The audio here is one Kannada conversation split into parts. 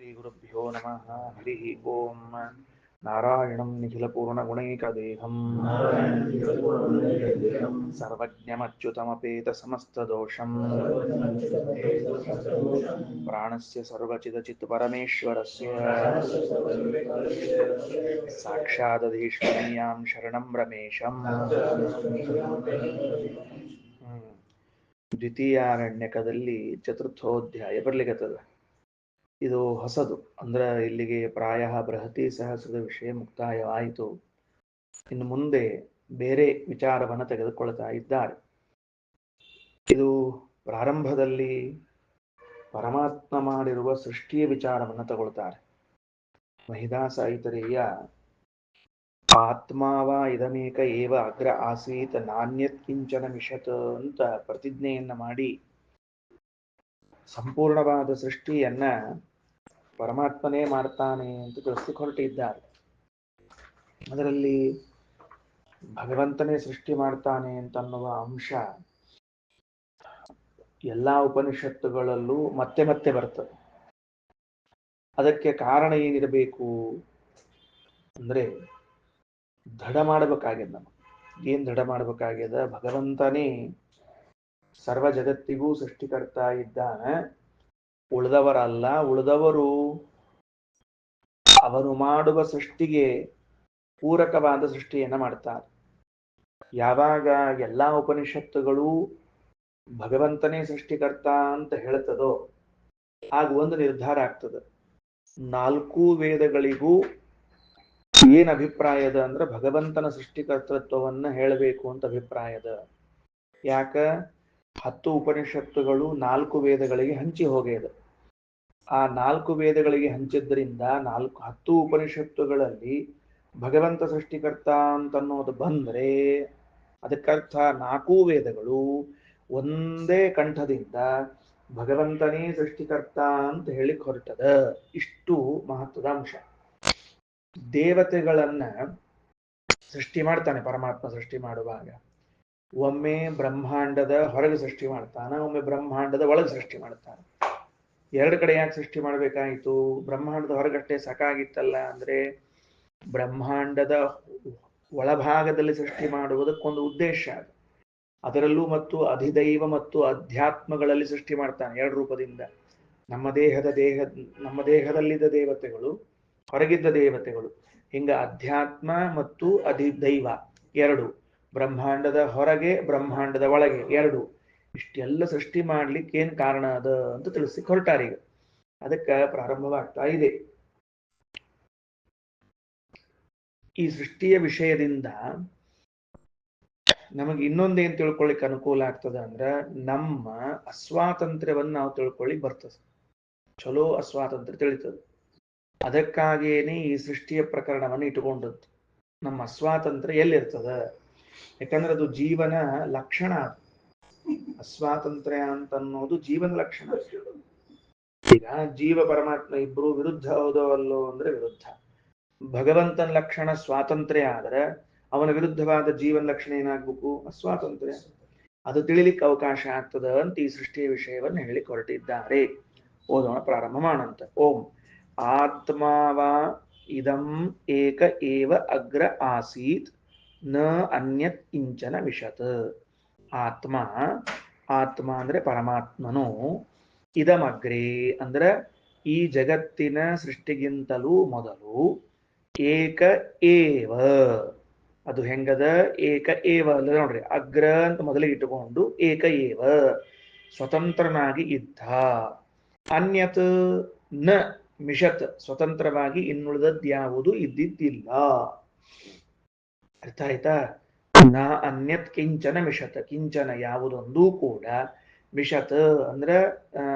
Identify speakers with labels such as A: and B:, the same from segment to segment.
A: श्रीगुरुभ्यो नमः। हरिः ओम्। नारायणं निखिलपूर्णगुणैकदेहं सर्वज्ञमच्युतमपेतसमस्तदोषं प्राणस्य सर्वचिदचित्परमेश्वरस्य साक्षादधीश्वरीयां शरणं रमेशम्। ದ್ವಿತೀಯಾರಣ್ಯಕದಲ್ಲಿ ಚತುರ್ಥೋಧ್ಯಾಯ ಬರ್ಲಿಕ್ಕತ್ತದ. ಇದು ಹೊಸದು, ಅಂದ್ರೆ ಇಲ್ಲಿಗೆ ಪ್ರಾಯ ಬೃಹತಿ ಸಹಸ್ರದ ವಿಷಯ ಮುಕ್ತಾಯವಾಯಿತು. ಇನ್ನು ಮುಂದೆ ಬೇರೆ ವಿಚಾರವನ್ನು ತೆಗೆದುಕೊಳ್ತಾ ಇದ್ದಾರೆ. ಇದು ಪ್ರಾರಂಭದಲ್ಲಿ ಪರಮಾತ್ಮ ಮಾಡಿರುವ ಸೃಷ್ಟಿಯ ವಿಚಾರವನ್ನು ತಗೊಳ್ತಾರೆ. ಮಹಿದಾಸ ಐತರೇಯ ಆತ್ಮಾವ ಇದಮೇಕ ಏವ ಅಗ್ರ ಆಸೀತ್ ನಾಣ್ಯತ್ ಕಿಂಚನ ಮಿಷತ್ ಅಂತ ಪ್ರತಿಜ್ಞೆಯನ್ನ ಮಾಡಿ ಸಂಪೂರ್ಣವಾದ ಸೃಷ್ಟಿಯನ್ನ ಪರಮಾತ್ಮನೇ ಮಾಡ್ತಾನೆ ಅಂತ ತಿಳಿಸ್ಲಿಕ್ಕೆ ಹೊರಟಿದ್ದಾರೆ. ಅದರಲ್ಲಿ ಭಗವಂತನೇ ಸೃಷ್ಟಿ ಮಾಡ್ತಾನೆ ಅಂತನ್ನುವ ಅಂಶ ಎಲ್ಲಾ ಉಪನಿಷತ್ತುಗಳಲ್ಲೂ ಮತ್ತೆ ಮತ್ತೆ ಬರ್ತದೆ. ಅದಕ್ಕೆ ಕಾರಣ ಏನಿರಬೇಕು ಅಂದ್ರೆ ದೃಢ ಮಾಡಬೇಕಾಗ್ಯದ. ಏನ್ ದೃಢ ಮಾಡಬೇಕಾಗ್ಯದ? ಭಗವಂತನೇ ಸರ್ವ ಜಗತ್ತಿಗೂ ಸೃಷ್ಟಿಕರ್ತಾ ಇದ್ದಾನೆ, ಉಳಿದವರಲ್ಲ. ಉಳಿದವರು ಅವನು ಮಾಡುವ ಸೃಷ್ಟಿಗೆ ಪೂರಕವಾದ ಸೃಷ್ಟಿಯನ್ನ ಮಾಡ್ತಾರೆ. ಯಾವಾಗ ಎಲ್ಲಾ ಉಪನಿಷತ್ತುಗಳು ಭಗವಂತನೇ ಸೃಷ್ಟಿಕರ್ತ ಅಂತ ಹೇಳ್ತದೋ ಆಗ ಒಂದು ನಿರ್ಧಾರ ಆಗ್ತದೆ. ನಾಲ್ಕು ವೇದಗಳಿಗೂ ಏನ್ ಅಭಿಪ್ರಾಯದ ಅಂದ್ರೆ ಭಗವಂತನ ಸೃಷ್ಟಿಕರ್ತೃತ್ವವನ್ನ ಹೇಳಬೇಕು ಅಂತ ಅಭಿಪ್ರಾಯದ. ಯಾಕ? 10 ಉಪನಿಷತ್ತುಗಳು 4 ವೇದಗಳಿಗೆ ಹಂಚಿ ಹೋಗ್ಯದ. ಆ 4 ವೇದಗಳಿಗೆ ಹಂಚಿದ್ರಿಂದ 10 ಉಪನಿಷತ್ತುಗಳಲ್ಲಿ ಭಗವಂತ ಸೃಷ್ಟಿಕರ್ತ ಅಂತನ್ನೋದು ಬಂದ್ರೆ ಅದಕ್ಕರ್ಥ 4 ವೇದಗಳು ಒಂದೇ ಕಂಠದಿಂದ ಭಗವಂತನೇ ಸೃಷ್ಟಿಕರ್ತ ಅಂತ ಹೇಳಿಕ್ ಹೊರಟದ. ಇಷ್ಟು ಮಹತ್ವದ ಅಂಶ. ದೇವತೆಗಳನ್ನ ಸೃಷ್ಟಿ ಮಾಡ್ತಾನೆ ಪರಮಾತ್ಮ. ಸೃಷ್ಟಿ ಮಾಡುವಾಗ ಒಮ್ಮೆ ಬ್ರಹ್ಮಾಂಡದ ಹೊರಗೆ ಸೃಷ್ಟಿ ಮಾಡ್ತಾನ, ಒಮ್ಮೆ ಬ್ರಹ್ಮಾಂಡದ ಒಳಗೆ ಸೃಷ್ಟಿ ಮಾಡ್ತಾನೆ. ಎರಡು ಕಡೆ ಯಾಕೆ ಸೃಷ್ಟಿ ಮಾಡ್ಬೇಕಾಯಿತು? ಬ್ರಹ್ಮಾಂಡದ ಹೊರಗಟ್ಟೆ ಸಾಕಾಗಿತ್ತಲ್ಲ ಅಂದ್ರೆ ಬ್ರಹ್ಮಾಂಡದ ಒಳಭಾಗದಲ್ಲಿ ಸೃಷ್ಟಿ ಮಾಡುವುದಕ್ಕೊಂದು ಉದ್ದೇಶ. ಅದರಲ್ಲೂ ಮತ್ತು ಅಧಿದೈವ ಮತ್ತು ಅಧ್ಯಾತ್ಮಗಳಲ್ಲಿ ಸೃಷ್ಟಿ ಮಾಡ್ತಾನೆ 2 ರೂಪದಿಂದ. ನಮ್ಮ ದೇಹದಲ್ಲಿದ್ದ ದೇವತೆಗಳು, ಹೊರಗಿದ್ದ ದೇವತೆಗಳು, ಹಿಂಗ ಅಧ್ಯಾತ್ಮ ಮತ್ತು ಅಧಿದೈವ 2, ಬ್ರಹ್ಮಾಂಡದ ಹೊರಗೆ ಬ್ರಹ್ಮಾಂಡದ ಒಳಗೆ 2. ಇಷ್ಟೆಲ್ಲ ಸೃಷ್ಟಿ ಮಾಡ್ಲಿಕ್ಕೆ ಏನ್ ಕಾರಣ ಅದ ಅಂತ ತಿಳಿಸಿ ಹೊರಟಾರೀಗ. ಅದಕ್ಕೆ ಪ್ರಾರಂಭವಾಗ್ತಾ ಇದೆ. ಈ ಸೃಷ್ಟಿಯ ವಿಷಯದಿಂದ ನಮಗೆ ಇನ್ನೊಂದೇನ್ ತಿಳ್ಕೊಳ್ಳಿಕ್ ಅನುಕೂಲ ಆಗ್ತದ ಅಂದ್ರ ನಮ್ಮ ಅಸ್ವಾತಂತ್ರ್ಯವನ್ನ ನಾವು ತಿಳ್ಕೊಳ್ಳಿಕ್ ಬರ್ತದೆ. ಚಲೋ ಅಸ್ವಾತಂತ್ರ್ಯ ತಿಳಿತದ. ಅದಕ್ಕಾಗೇನೆ ಈ ಸೃಷ್ಟಿಯ ಪ್ರಕರಣವನ್ನು ಇಟ್ಟುಕೊಂಡದ್ದು. ನಮ್ಮ ಅಸ್ವಾತಂತ್ರ್ಯ ಎಲ್ಲಿರ್ತದ? ಯಾಕಂದ್ರೆ ಅದು ಜೀವನ ಲಕ್ಷಣ. ಅಸ್ವಾತಂತ್ರ್ಯ ಅಂತನ್ನೋದು ಜೀವನ ಲಕ್ಷಣ. ಈಗ ಜೀವ ಪರಮಾತ್ಮ ಇಬ್ರು ವಿರುದ್ಧ ಹೌದವಲ್ಲೋ ಅಂದ್ರೆ ವಿರುದ್ಧ. ಭಗವಂತನ ಲಕ್ಷಣ ಸ್ವಾತಂತ್ರ್ಯ ಆದ್ರೆ ಅವನ ವಿರುದ್ಧವಾದ ಜೀವನ ಲಕ್ಷಣ ಏನಾಗ್ಬೇಕು? ಅಸ್ವಾತಂತ್ರ್ಯ. ಅದು ತಿಳಿಲಿಕ್ಕೆ ಅವಕಾಶ ಆಗ್ತದ ಅಂತ ಈ ಸೃಷ್ಟಿಯ ವಿಷಯವನ್ನು ಹೇಳಿಕ್ ಹೊರಟಿದ್ದಾರೆ. ಓದೋಣ, ಪ್ರಾರಂಭ ಮಾಡೋಣ. ಓಂ ಆತ್ಮಾವ ಇದಂ ಏಕ ಏವ ಅಗ್ರ ಆಸೀತ್ ನ ಅನ್ಯತ್ ಕಿಂಚನ ವಿಶತ್. ಆತ್ಮ ಅಂದ್ರೆ ಪರಮಾತ್ಮನು, ಇದಮಗ್ರೇ ಅಂದ್ರೆ ಈ ಜಗತ್ತಿನ ಸೃಷ್ಟಿಗಿಂತಲೂ ಮೊದಲು, ಏಕ ಏವ ಅದು ಹೆಂಗದ? ಏಕ ಏವ ಅಲ್ಲ ನೋಡ್ರಿ, ಅಗ್ರ ಅಂತ ಮೊದಲಿಗೆ ಇಟ್ಟುಕೊಂಡು ಏಕ ಏವ ಸ್ವತಂತ್ರನಾಗಿ ಇದ್ದ. ಅನ್ಯತ್ ನ ಮಿಷತ್ ಸ್ವತಂತ್ರವಾಗಿ ಇನ್ನುಳಿದದ್ಯಾವುದು ಇದ್ದಿದ್ದಿಲ್ಲ. ಅರ್ಥ ಆಯ್ತಾ? ನ ಅನ್ಯತ್ ಕಿಂಚನ ಮಿಷತ್, ಕಿಂಚನ ಯಾವುದೊಂದು ಕೂಡ, ಮಿಷತ್ ಅಂದ್ರ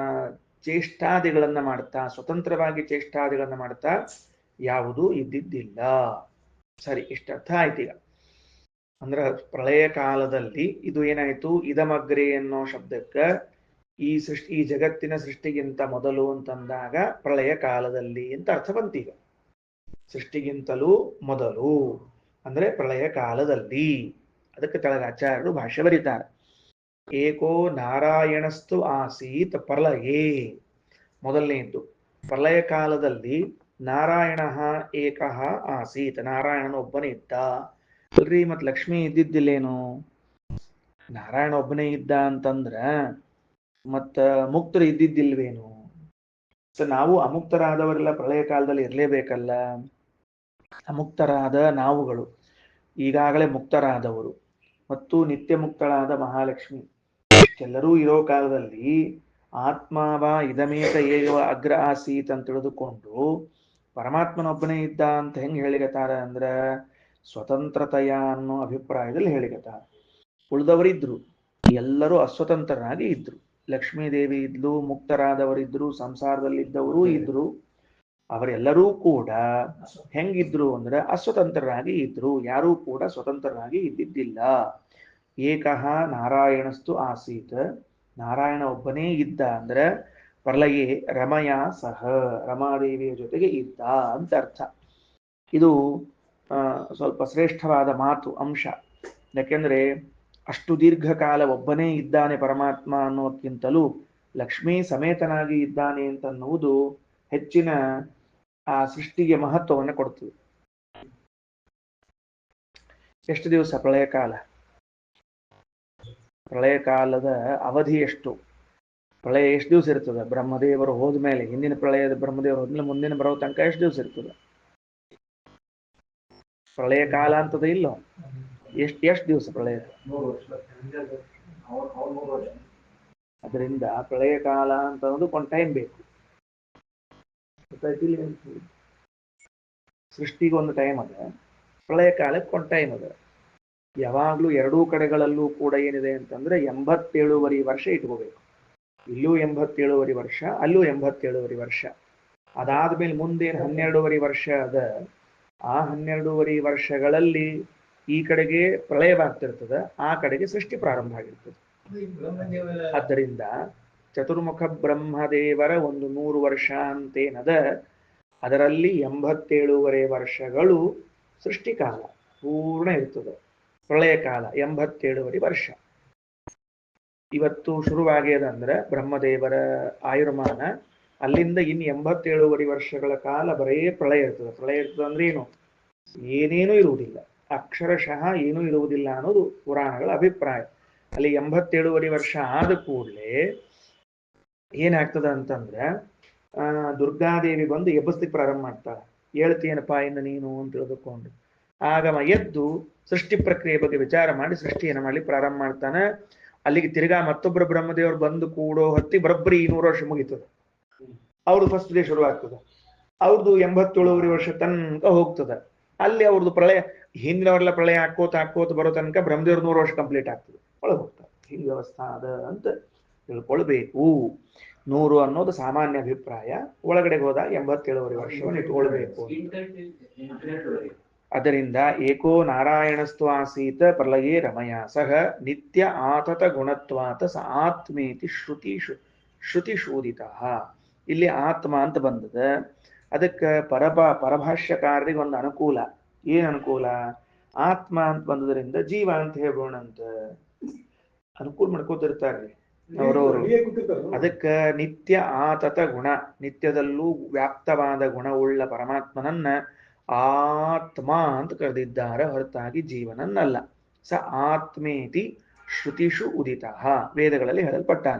A: ಚೇಷ್ಟಾದಿಗಳನ್ನ ಮಾಡ್ತಾ, ಸ್ವತಂತ್ರವಾಗಿ ಚೇಷ್ಟಾದಿಗಳನ್ನ ಮಾಡ್ತಾ ಯಾವುದು ಇದ್ದಿದ್ದಿಲ್ಲ. ಸರಿ, ಇಷ್ಟರ್ಥ ಆಯ್ತೀಗ. ಅಂದ್ರ ಪ್ರಳಯ ಕಾಲದಲ್ಲಿ ಇದು ಏನಾಯ್ತು? ಇದಮಗ್ರೆ ಅನ್ನೋ ಶಬ್ದಕ್ಕೆ ಈ ಜಗತ್ತಿನ ಸೃಷ್ಟಿಗಿಂತ ಮೊದಲು ಅಂತಂದಾಗ ಪ್ರಳಯ ಕಾಲದಲ್ಲಿ ಅಂತ ಅರ್ಥ ಬಂತೀಗ. ಸೃಷ್ಟಿಗಿಂತಲೂ ಮೊದಲು ಅಂದ್ರೆ ಪ್ರಳಯ ಕಾಲದಲ್ಲಿ. ಅದಕ್ಕೆ ಕೆಳಗೆ ಆಚಾರ್ಯರು ಭಾಷ್ಯ ಬರೀತಾರೆ. ಏಕೋ ನಾರಾಯಣಸ್ತು ಆಸೀತ್ ಪ್ರಳಯೇ. ಮೊದಲನೇದ್ದು ಪ್ರಳಯ ಕಾಲದಲ್ಲಿ ನಾರಾಯಣ ಏಕಃ ಆಸೀತ್, ನಾರಾಯಣನ ಒಬ್ಬನೇ ಇದ್ದ. ಅಲ್ರಿ ಮತ್ ಲಕ್ಷ್ಮಿ ಇದ್ದಿದ್ದಿಲ್ಲೇನು? ನಾರಾಯಣ ಒಬ್ಬನೇ ಇದ್ದ ಅಂತಂದ್ರ ಮತ್ತ ಮುಕ್ತರು ಇದ್ದಿದ್ದಿಲ್ವೇನು? ನಾವು ಅಮುಕ್ತರಾದವರೆಲ್ಲ ಪ್ರಳಯ ಕಾಲದಲ್ಲಿ ಇರಲೇಬೇಕಲ್ಲ. ಅಮುಕ್ತರಾದ ನಾವುಗಳು ಈಗಾಗಲೇ ಮುಕ್ತರಾದವರು ಮತ್ತು ನಿತ್ಯ ಮುಕ್ತಳಾದ ಮಹಾಲಕ್ಷ್ಮಿ ಎಲ್ಲರೂ ಇರೋ ಕಾಲದಲ್ಲಿ ಆತ್ಮಾವ ಇದಮೇತ ಏವ ಅಗ್ರ ಆಸೀತ್ ಅಂತ ತಿಳಿದುಕೊಂಡು ಪರಮಾತ್ಮನೊಬ್ಬನೇ ಇದ್ದ ಅಂತ ಹೆಂಗ್ ಹೇಳಿಗತಾರ ಅಂದ್ರ ಸ್ವತಂತ್ರತೆಯ ಅನ್ನೋ ಅಭಿಪ್ರಾಯದಲ್ಲಿ ಹೇಳಿಗತಾರ. ಉಳಿದವರಿದ್ರು, ಎಲ್ಲರೂ ಅಸ್ವತಂತ್ರರಾಗಿ ಇದ್ರು. ಲಕ್ಷ್ಮೀದೇವಿ ಇದ್ಲು, ಮುಕ್ತರಾದವರಿದ್ರು, ಸಂಸಾರದಲ್ಲಿದ್ದವರೂ ಇದ್ರು. ಅವರೆಲ್ಲರೂ ಕೂಡ ಹೆಂಗಿದ್ರು ಅಂದ್ರೆ ಅಸ್ವತಂತ್ರರಾಗಿ ಇದ್ರು, ಯಾರೂ ಕೂಡ ಸ್ವತಂತ್ರರಾಗಿ ಇದ್ದಿದ್ದಿಲ್ಲ. ಏಕಃ ನಾರಾಯಣಸ್ತು ಆಸೀತ್, ನಾರಾಯಣ ಒಬ್ಬನೇ ಇದ್ದ ಅಂದ್ರೆ ಪ್ರಲಯೇ ರಮಯ ಸಹ, ರಮಾದೇವಿಯ ಜೊತೆಗೆ ಇದ್ದ ಅಂತ ಅರ್ಥ. ಇದು ಸ್ವಲ್ಪ ಶ್ರೇಷ್ಠವಾದ ಮಾತು, ಅಂಶ. ಯಾಕೆಂದ್ರೆ ಅಷ್ಟು ದೀರ್ಘಕಾಲ ಒಬ್ಬನೇ ಇದ್ದಾನೆ ಪರಮಾತ್ಮ ಅನ್ನೋಕ್ಕಿಂತಲೂ ಲಕ್ಷ್ಮೀ ಸಮೇತನಾಗಿ ಇದ್ದಾನೆ ಅಂತನ್ನುವುದು ಹೆಚ್ಚಿನ ಆ ಸೃಷ್ಟಿಗೆ ಮಹತ್ವವನ್ನು ಕೊಡ್ತದೆ. ಎಷ್ಟು ದಿವಸ ಪ್ರಳಯ ಕಾಲ? ಪ್ರಳಯ ಕಾಲದ ಅವಧಿ ಎಷ್ಟು? ಪ್ರಳಯ ಎಷ್ಟು ದಿವಸ ಇರ್ತದೆ? ಬ್ರಹ್ಮದೇವರು ಹೋದ್ಮೇಲೆ, ಹಿಂದಿನ ಪ್ರಳಯದ ಬ್ರಹ್ಮದೇವರು ಹೋದ್ಮೇಲೆ ಮುಂದಿನ ಬರೋ ತನಕ ಎಷ್ಟು ದಿವಸ ಇರ್ತದೆ? ಪ್ರಳಯ ಕಾಲ ಅಂತದ ಇಲ್ಲೋ? ಎಷ್ಟು ದಿವಸ ಪ್ರಳಯ? ಅದರಿಂದ ಪ್ರಳಯ ಕಾಲ ಅಂತ ಅನ್ನೋದು ಒಂದು ಟೈಮ್ ಬೇಕು. ಸೃಷ್ಟಿಗೆ ಒಂದು ಟೈಮ್ ಅದ, ಪ್ರಳಯ ಕಾಲಕ್ಕೆ ಒಂದು ಟೈಮ್ ಅದ. ಯಾವಾಗ್ಲೂ ಎರಡೂ ಕಡೆಗಳಲ್ಲೂ ಕೂಡ ಏನಿದೆ ಅಂತಂದ್ರೆ 87 ವರ್ಷ ಇಟ್ಕೋಬೇಕು. ಇಲ್ಲೂ 87 ವರ್ಷ, ಅಲ್ಲೂ 87 ವರ್ಷ. ಅದಾದ್ಮೇಲೆ ಮುಂದೇನು 12 ವರ್ಷ ಅದ, ಆ 12 ವರ್ಷಗಳಲ್ಲಿ ಈ ಕಡೆಗೆ ಪ್ರಳಯವಾಗ್ತಿರ್ತದ, ಆ ಕಡೆಗೆ ಸೃಷ್ಟಿ ಪ್ರಾರಂಭ ಆಗಿರ್ತದೆ. ಆದ್ದರಿಂದ ಚತುರ್ಮುಖ ಬ್ರಹ್ಮದೇವರ ಒಂದು 100 ವರ್ಷ ಅಂತೇನದ, ಅದರಲ್ಲಿ 87 ವರ್ಷಗಳು ಸೃಷ್ಟಿಕಾಲ ಪೂರ್ಣ ಇರ್ತದೆ. ಪ್ರಳಯ ಕಾಲ 87 ವರ್ಷ. ಇವತ್ತು ಶುರುವಾಗ್ಯದಂದ್ರೆ ಬ್ರಹ್ಮದೇವರ ಆಯುರ್ಮಾನ, ಅಲ್ಲಿಂದ ಇನ್ನು 87 ವರ್ಷಗಳ ಕಾಲ ಬರೇ ಪ್ರಳಯ ಇರ್ತದೆ. ಪ್ರಳಯ ಇರ್ತದೆ ಅಂದ್ರೆ ಏನು? ಏನೇನೂ ಇರುವುದಿಲ್ಲ, ಅಕ್ಷರಶಃ ಏನೂ ಇರುವುದಿಲ್ಲ ಅನ್ನೋದು ಪುರಾಣಗಳ ಅಭಿಪ್ರಾಯ. ಅಲ್ಲಿ 87 ವರ್ಷ ಆದ ಕೂಡಲೇ ಏನಾಗ್ತದ ಅಂತಂದ್ರೆ ದುರ್ಗಾದೇವಿ ಬಂದು ಎಬ್ಬಸ್ಲಿಕ್ಕೆ ಪ್ರಾರಂಭ ಮಾಡ್ತಾಳೆ. ಹೇಳ್ತೀನಪ್ಪ ಇನ್ನು ನೀನು ಅಂತ ತಿಳಿದುಕೊಂಡು ಆಗಮ ಎದ್ದು ಸೃಷ್ಟಿ ಪ್ರಕ್ರಿಯೆ ಬಗ್ಗೆ ವಿಚಾರ ಮಾಡಿ ಸೃಷ್ಟಿಯನ್ನು ಮಾಡ್ಲಿಕ್ಕೆ ಪ್ರಾರಂಭ ಮಾಡ್ತಾನೆ. ಅಲ್ಲಿಗೆ ತಿರ್ಗಾ ಮತ್ತೊಬ್ಬರು ಬ್ರಹ್ಮದೇವರು ಬಂದು ಕೂಡೋ ಹೊತ್ತಿ ಬರೋಬ್ಬರಿ 200 ವರ್ಷ ಮುಗಿತದೆ. ಅವ್ರದ್ದು ಫಸ್ಟ್ ಡೇ ಶುರು ಆಗ್ತದೆ. ಅವ್ರದ್ದು 87 ವರ್ಷ ತನಕ ಹೋಗ್ತದೆ. ಅಲ್ಲಿ ಅವ್ರದ್ದು ಪ್ರಳಯ, ಹಿಂದಿನವರೆಲ್ಲ ಪ್ರಳಯ ಹಾಕೋತ ಬರೋ ತನಕ ಬ್ರಹ್ಮದೇವ್ರ 100 ವರ್ಷ ಕಂಪ್ಲೀಟ್ ಆಗ್ತದೆ, ಒಳಗೆ ಹೋಗ್ತಾರೆ. ಹಿಂಗೆ ವ್ಯವಸ್ಥೆ ಅದ ಅಂತ ತಿಳ್ಕೊಳ್ಬೇಕು. 100 ಅನ್ನೋದು ಸಾಮಾನ್ಯ ಅಭಿಪ್ರಾಯ, ಒಳಗಡೆ ಹೋದಾಗ 87 ವರ್ಷವನ್ನು ಇಟ್ಕೊಳ್ಬೇಕು. ಅದರಿಂದ ಏಕೋ ನಾರಾಯಣಸ್ತು ಆಸೀತ ಪ್ರಲಯೇ ರಮಯ ಸಹ ನಿತ್ಯ ಆತತ ಗುಣತ್ವಾತ ಸ ಆತ್ಮೇತಿ ಶ್ರುತಿಶೋದಿತ. ಇಲ್ಲಿ ಆತ್ಮ ಅಂತ ಬಂದದ. ಅದಕ್ಕೆ ಪರಭಾಷ್ಯಕಾರರಿಗೆ ಒಂದು ಅನುಕೂಲ. ಏನ್ ಅನುಕೂಲ? ಆತ್ಮ ಅಂತ ಬಂದದ್ರಿಂದ ಜೀವ ಅಂತ ಹೇಳೋಣ ಅಂತ ಅನುಕೂಲ ಮಾಡ್ಕೋತಿರ್ತಾರ್ರಿ ಅವರವರು. ಅದಕ್ಕೆ ನಿತ್ಯ ಆತತ ಗುಣ, ನಿತ್ಯದಲ್ಲೂ ವ್ಯಾಪ್ತವಾದ ಗುಣವುಳ್ಳ ಪರಮಾತ್ಮನನ್ನ ಆತ್ಮ ಅಂತ ಕರೆದಿದ್ದಾರೆ, ಹೊರತಾಗಿ ಜೀವನನ್ನಲ್ಲ. ಸ ಆತ್ಮೇತಿ ಶ್ರುತಿಷು ಉದಿತ, ವೇದಗಳಲ್ಲಿ ಹೇಳಲ್ಪಟ್ಟಾನ.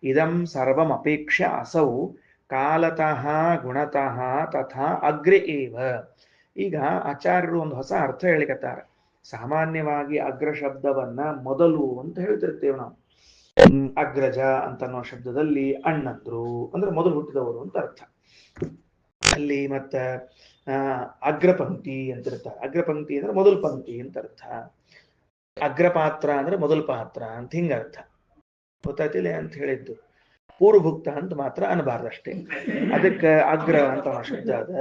A: ಇದಂ ಸರ್ವಂ ಅಪೇಕ್ಷ ಅಸೌ ಕಾಲತಃ ಗುಣತಃ ತಥಾ ಅಗ್ರೆ ಏವ. ಈಗ ಆಚಾರ್ಯರು ಒಂದು ಹೊಸ ಅರ್ಥ ಹೇಳಿಕತ್ತಾರೆ. ಸಾಮಾನ್ಯವಾಗಿ ಅಗ್ರ ಶಬ್ದವನ್ನ ಮೊದಲು ಅಂತ ಹೇಳ್ತಿರ್ತೇವೆ ನಾವು. ಅಗ್ರಜ ಅಂತ ಅನ್ನೋ ಶಬ್ದದಲ್ಲಿ ಅಣ್ಣಂದ್ರು ಅಂದ್ರೆ ಮೊದಲು ಹುಟ್ಟಿದವರು ಅಂತ ಅರ್ಥ. ಅಲ್ಲಿ ಮತ್ತ ಅಗ್ರಪಂಕ್ತಿ ಅಂತ ಇರ್ತಾರೆ. ಅಗ್ರಪಂಕ್ತಿ ಅಂದ್ರೆ ಮೊದಲು ಪಂಕ್ತಿ ಅಂತ ಅರ್ಥ. ಅಗ್ರಪಾತ್ರ ಅಂದ್ರೆ ಮೊದಲು ಪಾತ್ರ ಅಂತ ಹಿಂಗ ಅರ್ಥ. ಗೊತ್ತಾಯ್ತಿಲ್ಲ ಅಂತ ಹೇಳಿದ್ದು. ಪೂರ್ವಭುಕ್ತ ಅಂತ ಮಾತ್ರ ಅನ್ಬಾರ್ದಷ್ಟೇ. ಅದಕ್ಕೆ ಅಗ್ರ ಅಂತ ಶಬ್ದ ಅದ,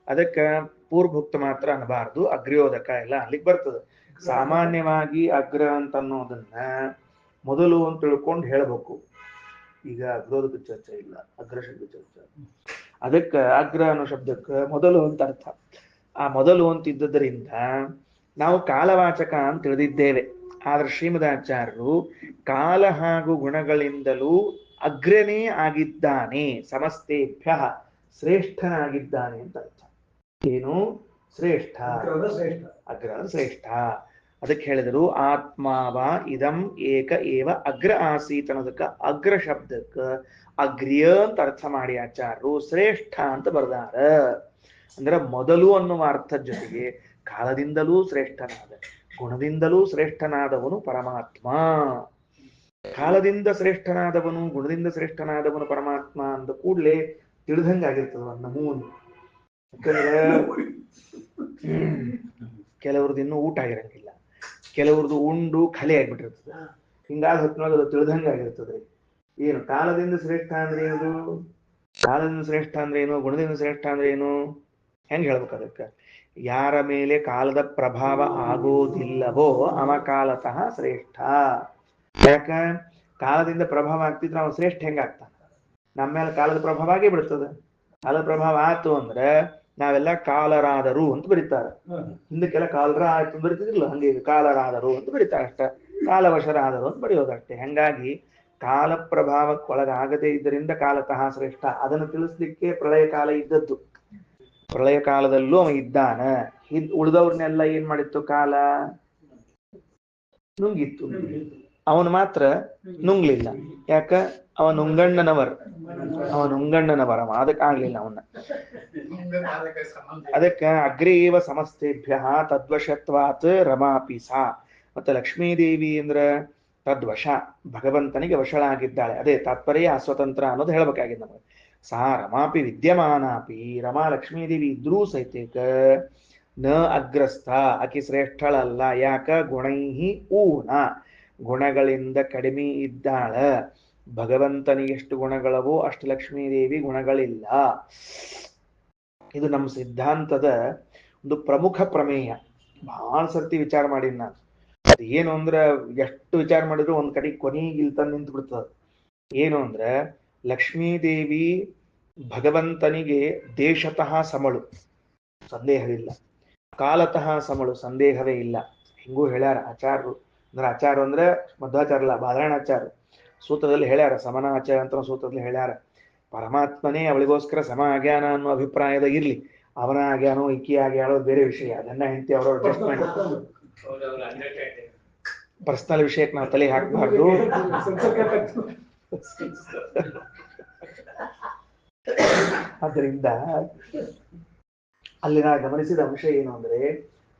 A: ಅದಕ್ಕೆ ಪೂರ್ವಭುಕ್ತ ಮಾತ್ರ ಅನ್ಬಾರ್ದು, ಅಗ್ರ್ಯೋದಕ ಎಲ್ಲ ಅಲ್ಲಿಗೆ ಬರ್ತದೆ. ಸಾಮಾನ್ಯವಾಗಿ ಅಗ್ರ ಅಂತ ಅನ್ನೋದನ್ನ ಮೊದಲು ಅಂತ ತಿಳ್ಕೊಂಡು ಹೇಳ್ಬೇಕು. ಈಗ ಅಗ್ರೋದಕ್ಕೆ ಚರ್ಚೆ ಇಲ್ಲ, ಅಗ್ರ ಶಬ್ದ ಚರ್ಚೆ. ಅದಕ್ಕೆ ಅಗ್ರ ಅನ್ನೋ ಶಬ್ದಕ್ಕೆ ಮೊದಲು ಅಂತ ಅರ್ಥ. ಆ ಮೊದಲು ಅಂತ ಇದ್ದದರಿಂದ ನಾವು ಕಾಲವಾಚಕ ಅಂತ ತಿಳಿದಿದ್ದೇವೆ. ಆದ್ರೆ ಶ್ರೀಮದಾಚಾರ್ಯರು ಕಾಲ ಹಾಗೂ ಗುಣಗಳಿಂದಲೂ ಅಗ್ರನೇ ಆಗಿದ್ದಾನೆ, ಸಮಸ್ತೇಭ್ಯ ಶ್ರೇಷ್ಠನಾಗಿದ್ದಾನೆ ಅಂತ ಅರ್ಥ. ಏನು ಶ್ರೇಷ್ಠ? ಅಗ್ರ ಶ್ರೇಷ್ಠ. ಅದಕ್ಕೆ ಹೇಳಿದರು ಆತ್ಮಾವ ಇದಂ ಏಕ ಏವ ಅಗ್ರ ಆಸೀತ್ ಅನ್ನೋದಕ್ಕೆ ಅಗ್ರ ಶಬ್ದಕ್ಕೆ ಅಗ್ರ್ಯ ಅಂತ ಅರ್ಥ ಮಾಡಿ ಆಚಾರ್ಯರು ಶ್ರೇಷ್ಠ ಅಂತ ಬರ್ದಾರ. ಅಂದ್ರೆ ಮೊದಲು ಅನ್ನುವ ಅರ್ಥದ ಜೊತೆಗೆ ಕಾಲದಿಂದಲೂ ಶ್ರೇಷ್ಠನಾದ, ಗುಣದಿಂದಲೂ ಶ್ರೇಷ್ಠನಾದವನು ಪರಮಾತ್ಮ. ಕಾಲದಿಂದ ಶ್ರೇಷ್ಠನಾದವನು, ಗುಣದಿಂದ ಶ್ರೇಷ್ಠನಾದವನು ಪರಮಾತ್ಮ ಅಂದ ಕೂಡಲೇ ತಿಳಿದಂಗಾಗಿರ್ತದ ನಮೂನೆ. ಯಾಕಂದ್ರೆ ಕೆಲವ್ರದ್ದು ಇನ್ನೂ ಊಟ ಆಗಿರಂಗಿಲ್ಲ, ಕೆಲವ್ರದ್ದು ಉಂಡು ಖಾಲಿ ಆಗ್ಬಿಟ್ಟಿರ್ತದೆ. ಹಿಂಗಾದ ಹೊತ್ತಿನೊಳಗೆ ಅದು ತಿಳಿದಂಗಾಗಿರ್ತದೆ. ಏನು ಕಾಲದಿಂದ ಶ್ರೇಷ್ಠ ಅಂದ್ರೆ ಏನು? ಕಾಲದಿಂದ ಶ್ರೇಷ್ಠ ಅಂದ್ರೆ ಏನು? ಗುಣದಿಂದ ಶ್ರೇಷ್ಠ ಅಂದ್ರೆ ಏನು? ಹೆಂಗ್ ಹೇಳ್ಬೇಕು ಅದಕ್ಕೆ? ಯಾರ ಮೇಲೆ ಕಾಲದ ಪ್ರಭಾವ ಆಗೋದಿಲ್ಲವೋ ಅವ ಕಾಲತಃ ಶ್ರೇಷ್ಠ. ಯಾಕ? ಕಾಲದಿಂದ ಪ್ರಭಾವ ಆಗ್ತಿದ್ರೆ ಅವ ಶ್ರೇಷ್ಠ ಹೆಂಗಾಗ್ತಾನ? ನಮ್ಮ ಮೇಲೆ ಕಾಲದ ಪ್ರಭಾವ ಆಗೇ ಬಿಡ್ತದೆ. ಕಾಲದ ಪ್ರಭಾವ ಆಯ್ತು ಅಂದ್ರೆ ನಾವೆಲ್ಲ ಕಾಲರಾದರು ಅಂತ ಬರೀತಾರೆ. ಹಿಂದಕ್ಕೆಲ್ಲ ಕಾಲರ ಆಯ್ತು ಅಂತ ಬರೀತಿದಿಲ್ಲ, ಹಂಗೆ ಕಾಲರಾದರು ಅಂತ ಬರೀತಾರೆ ಅಷ್ಟ, ಕಾಲವಶರಾದರು ಅಂತ ಬರೆಯೋದಷ್ಟೇ. ಹಂಗಾಗಿ ಕಾಲ ಪ್ರಭಾವಕ್ಕೊಳಗಾಗದೇ ಇದರಿಂದ ಕಾಲತಃ ಶ್ರೇಷ್ಠ. ಅದನ್ನು ತಿಳಿಸ್ಲಿಕ್ಕೆ ಪ್ರಳಯ ಕಾಲ ಇದ್ದದ್ದು. ಪ್ರಳಯ ಕಾಲದಲ್ಲೂ ಅವ ಇದ್ದಾನ. ಉಳಿದವ್ರನ್ನೆಲ್ಲ ಏನ್ ಮಾಡಿತ್ತು? ಕಾಲ ನುಂಗಿತ್ತು. ಅವನು ಮಾತ್ರ ನುಂಗ್ಲಿಲ್ಲ. ಯಾಕ? ಅವ ನುಂಗಣ್ಣನವರ, ಅದಕ್ಕೆ ಆಗ್ಲಿಲ್ಲ ಅವನ್ನ. ಅದಕ್ಕೆ ಅಗ್ರೇವ ಸಮಸ್ತೇಭ್ಯ ತದ್ವಶತ್ವಾತ್ ರಮಾಪಿ ಸಾ. ಮತ್ತೆ ಲಕ್ಷ್ಮೀದೇವಿ ಅಂದ್ರ ತದ್ವಶ, ಭಗವಂತನಿಗೆ ವಶಳಾಗಿದ್ದಾಳೆ. ಅದೇ ತಾತ್ಪರ್ಯ ಅಸ್ವತಂತ್ರ ಅನ್ನೋದು ಹೇಳ್ಬೇಕಾಗಿದ್ದು ನಮಗೆ. ಸಾ ರಮಾಪಿ ವಿದ್ಯಮಾನಾಪಿ, ರಮಾ ಲಕ್ಷ್ಮೀದೇವಿ ಇದ್ರೂ ಸಹಿತೇಕ ನ ಅಗ್ರಸ್ಥ, ಆಕಿ ಶ್ರೇಷ್ಠಳಲ್ಲ. ಯಾಕ? ಗುಣೈಹಿ ಊನ, ಗುಣಗಳಿಂದ ಕಡಿಮೆ ಇದ್ದಾಳ. ಭಗವಂತನಿಗೆ ಎಷ್ಟು ಗುಣಗಳವೋ ಅಷ್ಟು ಲಕ್ಷ್ಮೀದೇವಿ ಗುಣಗಳಿಲ್ಲ. ಇದು ನಮ್ಮ ಸಿದ್ಧಾಂತದ ಒಂದು ಪ್ರಮುಖ ಪ್ರಮೇಯ. ಬಹಳ ಸರ್ತಿ ವಿಚಾರ ಮಾಡೀನಿ ನಾನು. ಅದು ಏನು ಅಂದ್ರೆ ಎಷ್ಟು ವಿಚಾರ ಮಾಡಿದ್ರು ಒಂದ್ ಕಡೆ ಕೊನೆಗೆ ಇಲ್ತ ನಿಂತು ಬಿಡ್ತದ. ಏನು ಅಂದ್ರೆ ಲಕ್ಷ್ಮೀದೇವಿ ಭಗವಂತನಿಗೆ ದೇಶತಃ ಸಮಳು, ಸಂದೇಹವಿಲ್ಲ. ಕಾಲತಃ ಸಮಳು, ಸಂದೇಹವೇ ಇಲ್ಲ. ಹಿಂಗೂ ಹೇಳ್ಯಾರ ಆಚಾರ್ಯರು. ಅಂದ್ರೆ ಆಚಾರ್ಯ ಅಂದ್ರೆ ಮಧ್ವಾಚಾರ್ಯ ಅಲ್ಲ, ಬಾದರಾಯಣಾಚಾರ್ಯ ಸೂತ್ರದಲ್ಲಿ ಹೇಳ್ಯಾರ. ಸಮನಾಚಾರ ಅಂತ ಸೂತ್ರದಲ್ಲಿ ಹೇಳ್ಯಾರ, ಪರಮಾತ್ಮನೇ ಅವಳಿಗೋಸ್ಕರ ಸಮ ಆಗ್ಯಾನ ಅನ್ನೋ ಅಭಿಪ್ರಾಯದ ಇರ್ಲಿ. ಅವನ ಆಗ್ಯಾನೋ ಇಕ್ಕಿ ಆಗ್ಯಾನೋ ಬೇರೆ ವಿಷಯ. ಅದನ್ನ ಹೆಂಡತಿ ಅವರ ಅಡ್ಜಸ್ಟ್ಮೆಂಟ್, ಪರ್ಸನಲ್ ವಿಷಯಕ್ಕೆ ನಾವು ತಲೆ ಹಾಕಬಾರ್ದು. ಆದ್ದರಿಂದ ಅಲ್ಲಿ ನಾ ಗಮನಿಸಿದ ಅಂಶ ಏನು ಅಂದ್ರೆ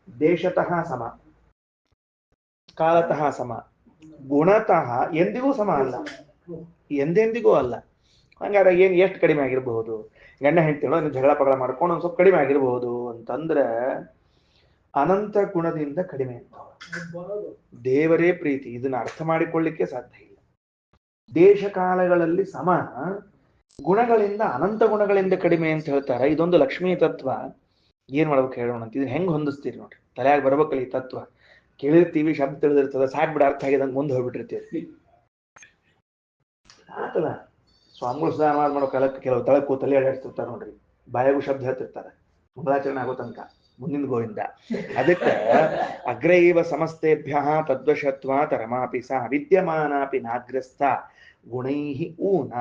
A: ದೇಶತಃ ಸಮ, ಕಾಲತಃ ಸಮ, ಗುಣತಃ ಎಂದಿಗೂ ಸಮ ಅಲ್ಲ, ಎಂದೆಂದಿಗೂ ಅಲ್ಲ. ಹಂಗಾರೆ ಏನ್ ಎಷ್ಟು ಕಡಿಮೆ ಆಗಿರ್ಬಹುದು? ಗಂಡ ಹೆಂಡ್ತಿನೋ ಜಗಳ ಪಗಳ ಮಾಡ್ಕೊಂಡು ಒಂದ್ ಸ್ವಲ್ಪ ಕಡಿಮೆ ಆಗಿರ್ಬಹುದು ಅಂತಂದ್ರೆ ಅನಂತ ಗುಣದಿಂದ ಕಡಿಮೆ ಅಂತ ದೇವರೇ ಪ್ರೀತಿ. ಇದನ್ನ ಅರ್ಥ ಮಾಡಿಕೊಳ್ಳಿಕ್ಕೆ ಸಾಧ್ಯ ಇಲ್ಲ. ದೇಶ ಕಾಲಗಳಲ್ಲಿ ಸಮ, ಗುಣಗಳಿಂದ ಅನಂತ ಗುಣಗಳಿಂದ ಕಡಿಮೆ ಅಂತ ಹೇಳ್ತಾರೆ. ಇದೊಂದು ಲಕ್ಷ್ಮೀ ತತ್ವ. ಏನ್ ಮಾಡ್ಬೇಕು ಹೇಳೋಣ ಅಂತ. ಇದನ್ನ ಹೆಂಗ್ ಹೊಂದಿಸ್ತೀರಿ ನೋಡ್ರಿ, ತಲೆಯಾಗ ಬರ್ಬೇಕಲ್ಲ ಈ ತತ್ವ. ಕೇಳಿರ್ತೀವಿ, ಶಬ್ದ ತಿಳಿದಿರ್ತದ, ಸಾಕ್ ಬಿಡ ಅರ್ಥ ಆಗಿದಂಗೆ ಮುಂದೆ ಹೋಗ್ಬಿಟ್ಟಿರ್ತೀವಿ. ಆತಲ್ಲ ಸ್ವಾಮಿಗಳು ಸುಧಾರ ಮಾಡೋ ಕಾಲಕ್ಕೆ ಕೆಲವು ತಳಕ್ಕೂ ತಲೆ ಆಡಾಡ್ತಿರ್ತಾರೆ ನೋಡ್ರಿ, ಬಾಯಾಗೂ ಶಬ್ದ ಹೇಳ್ತಿರ್ತಾರೆ ಮಂಗಳಾಚರಣೆ ಆಗೋ ತನಕ ಮುಂದಿನ ಗೋವಿಂದ. ಅದಕ್ಕೆ ಅಗ್ರೈವ ಸಮಸ್ತೇಭ್ಯ ತದ್ವಶತ್ವಾತ್ ರಮಾಪಿ ಸಾ ವಿದ್ಯಮಾನಾಪಿ ನಾಗ್ರಸ್ಥ ಗುಣೈಹಿ ಊನ.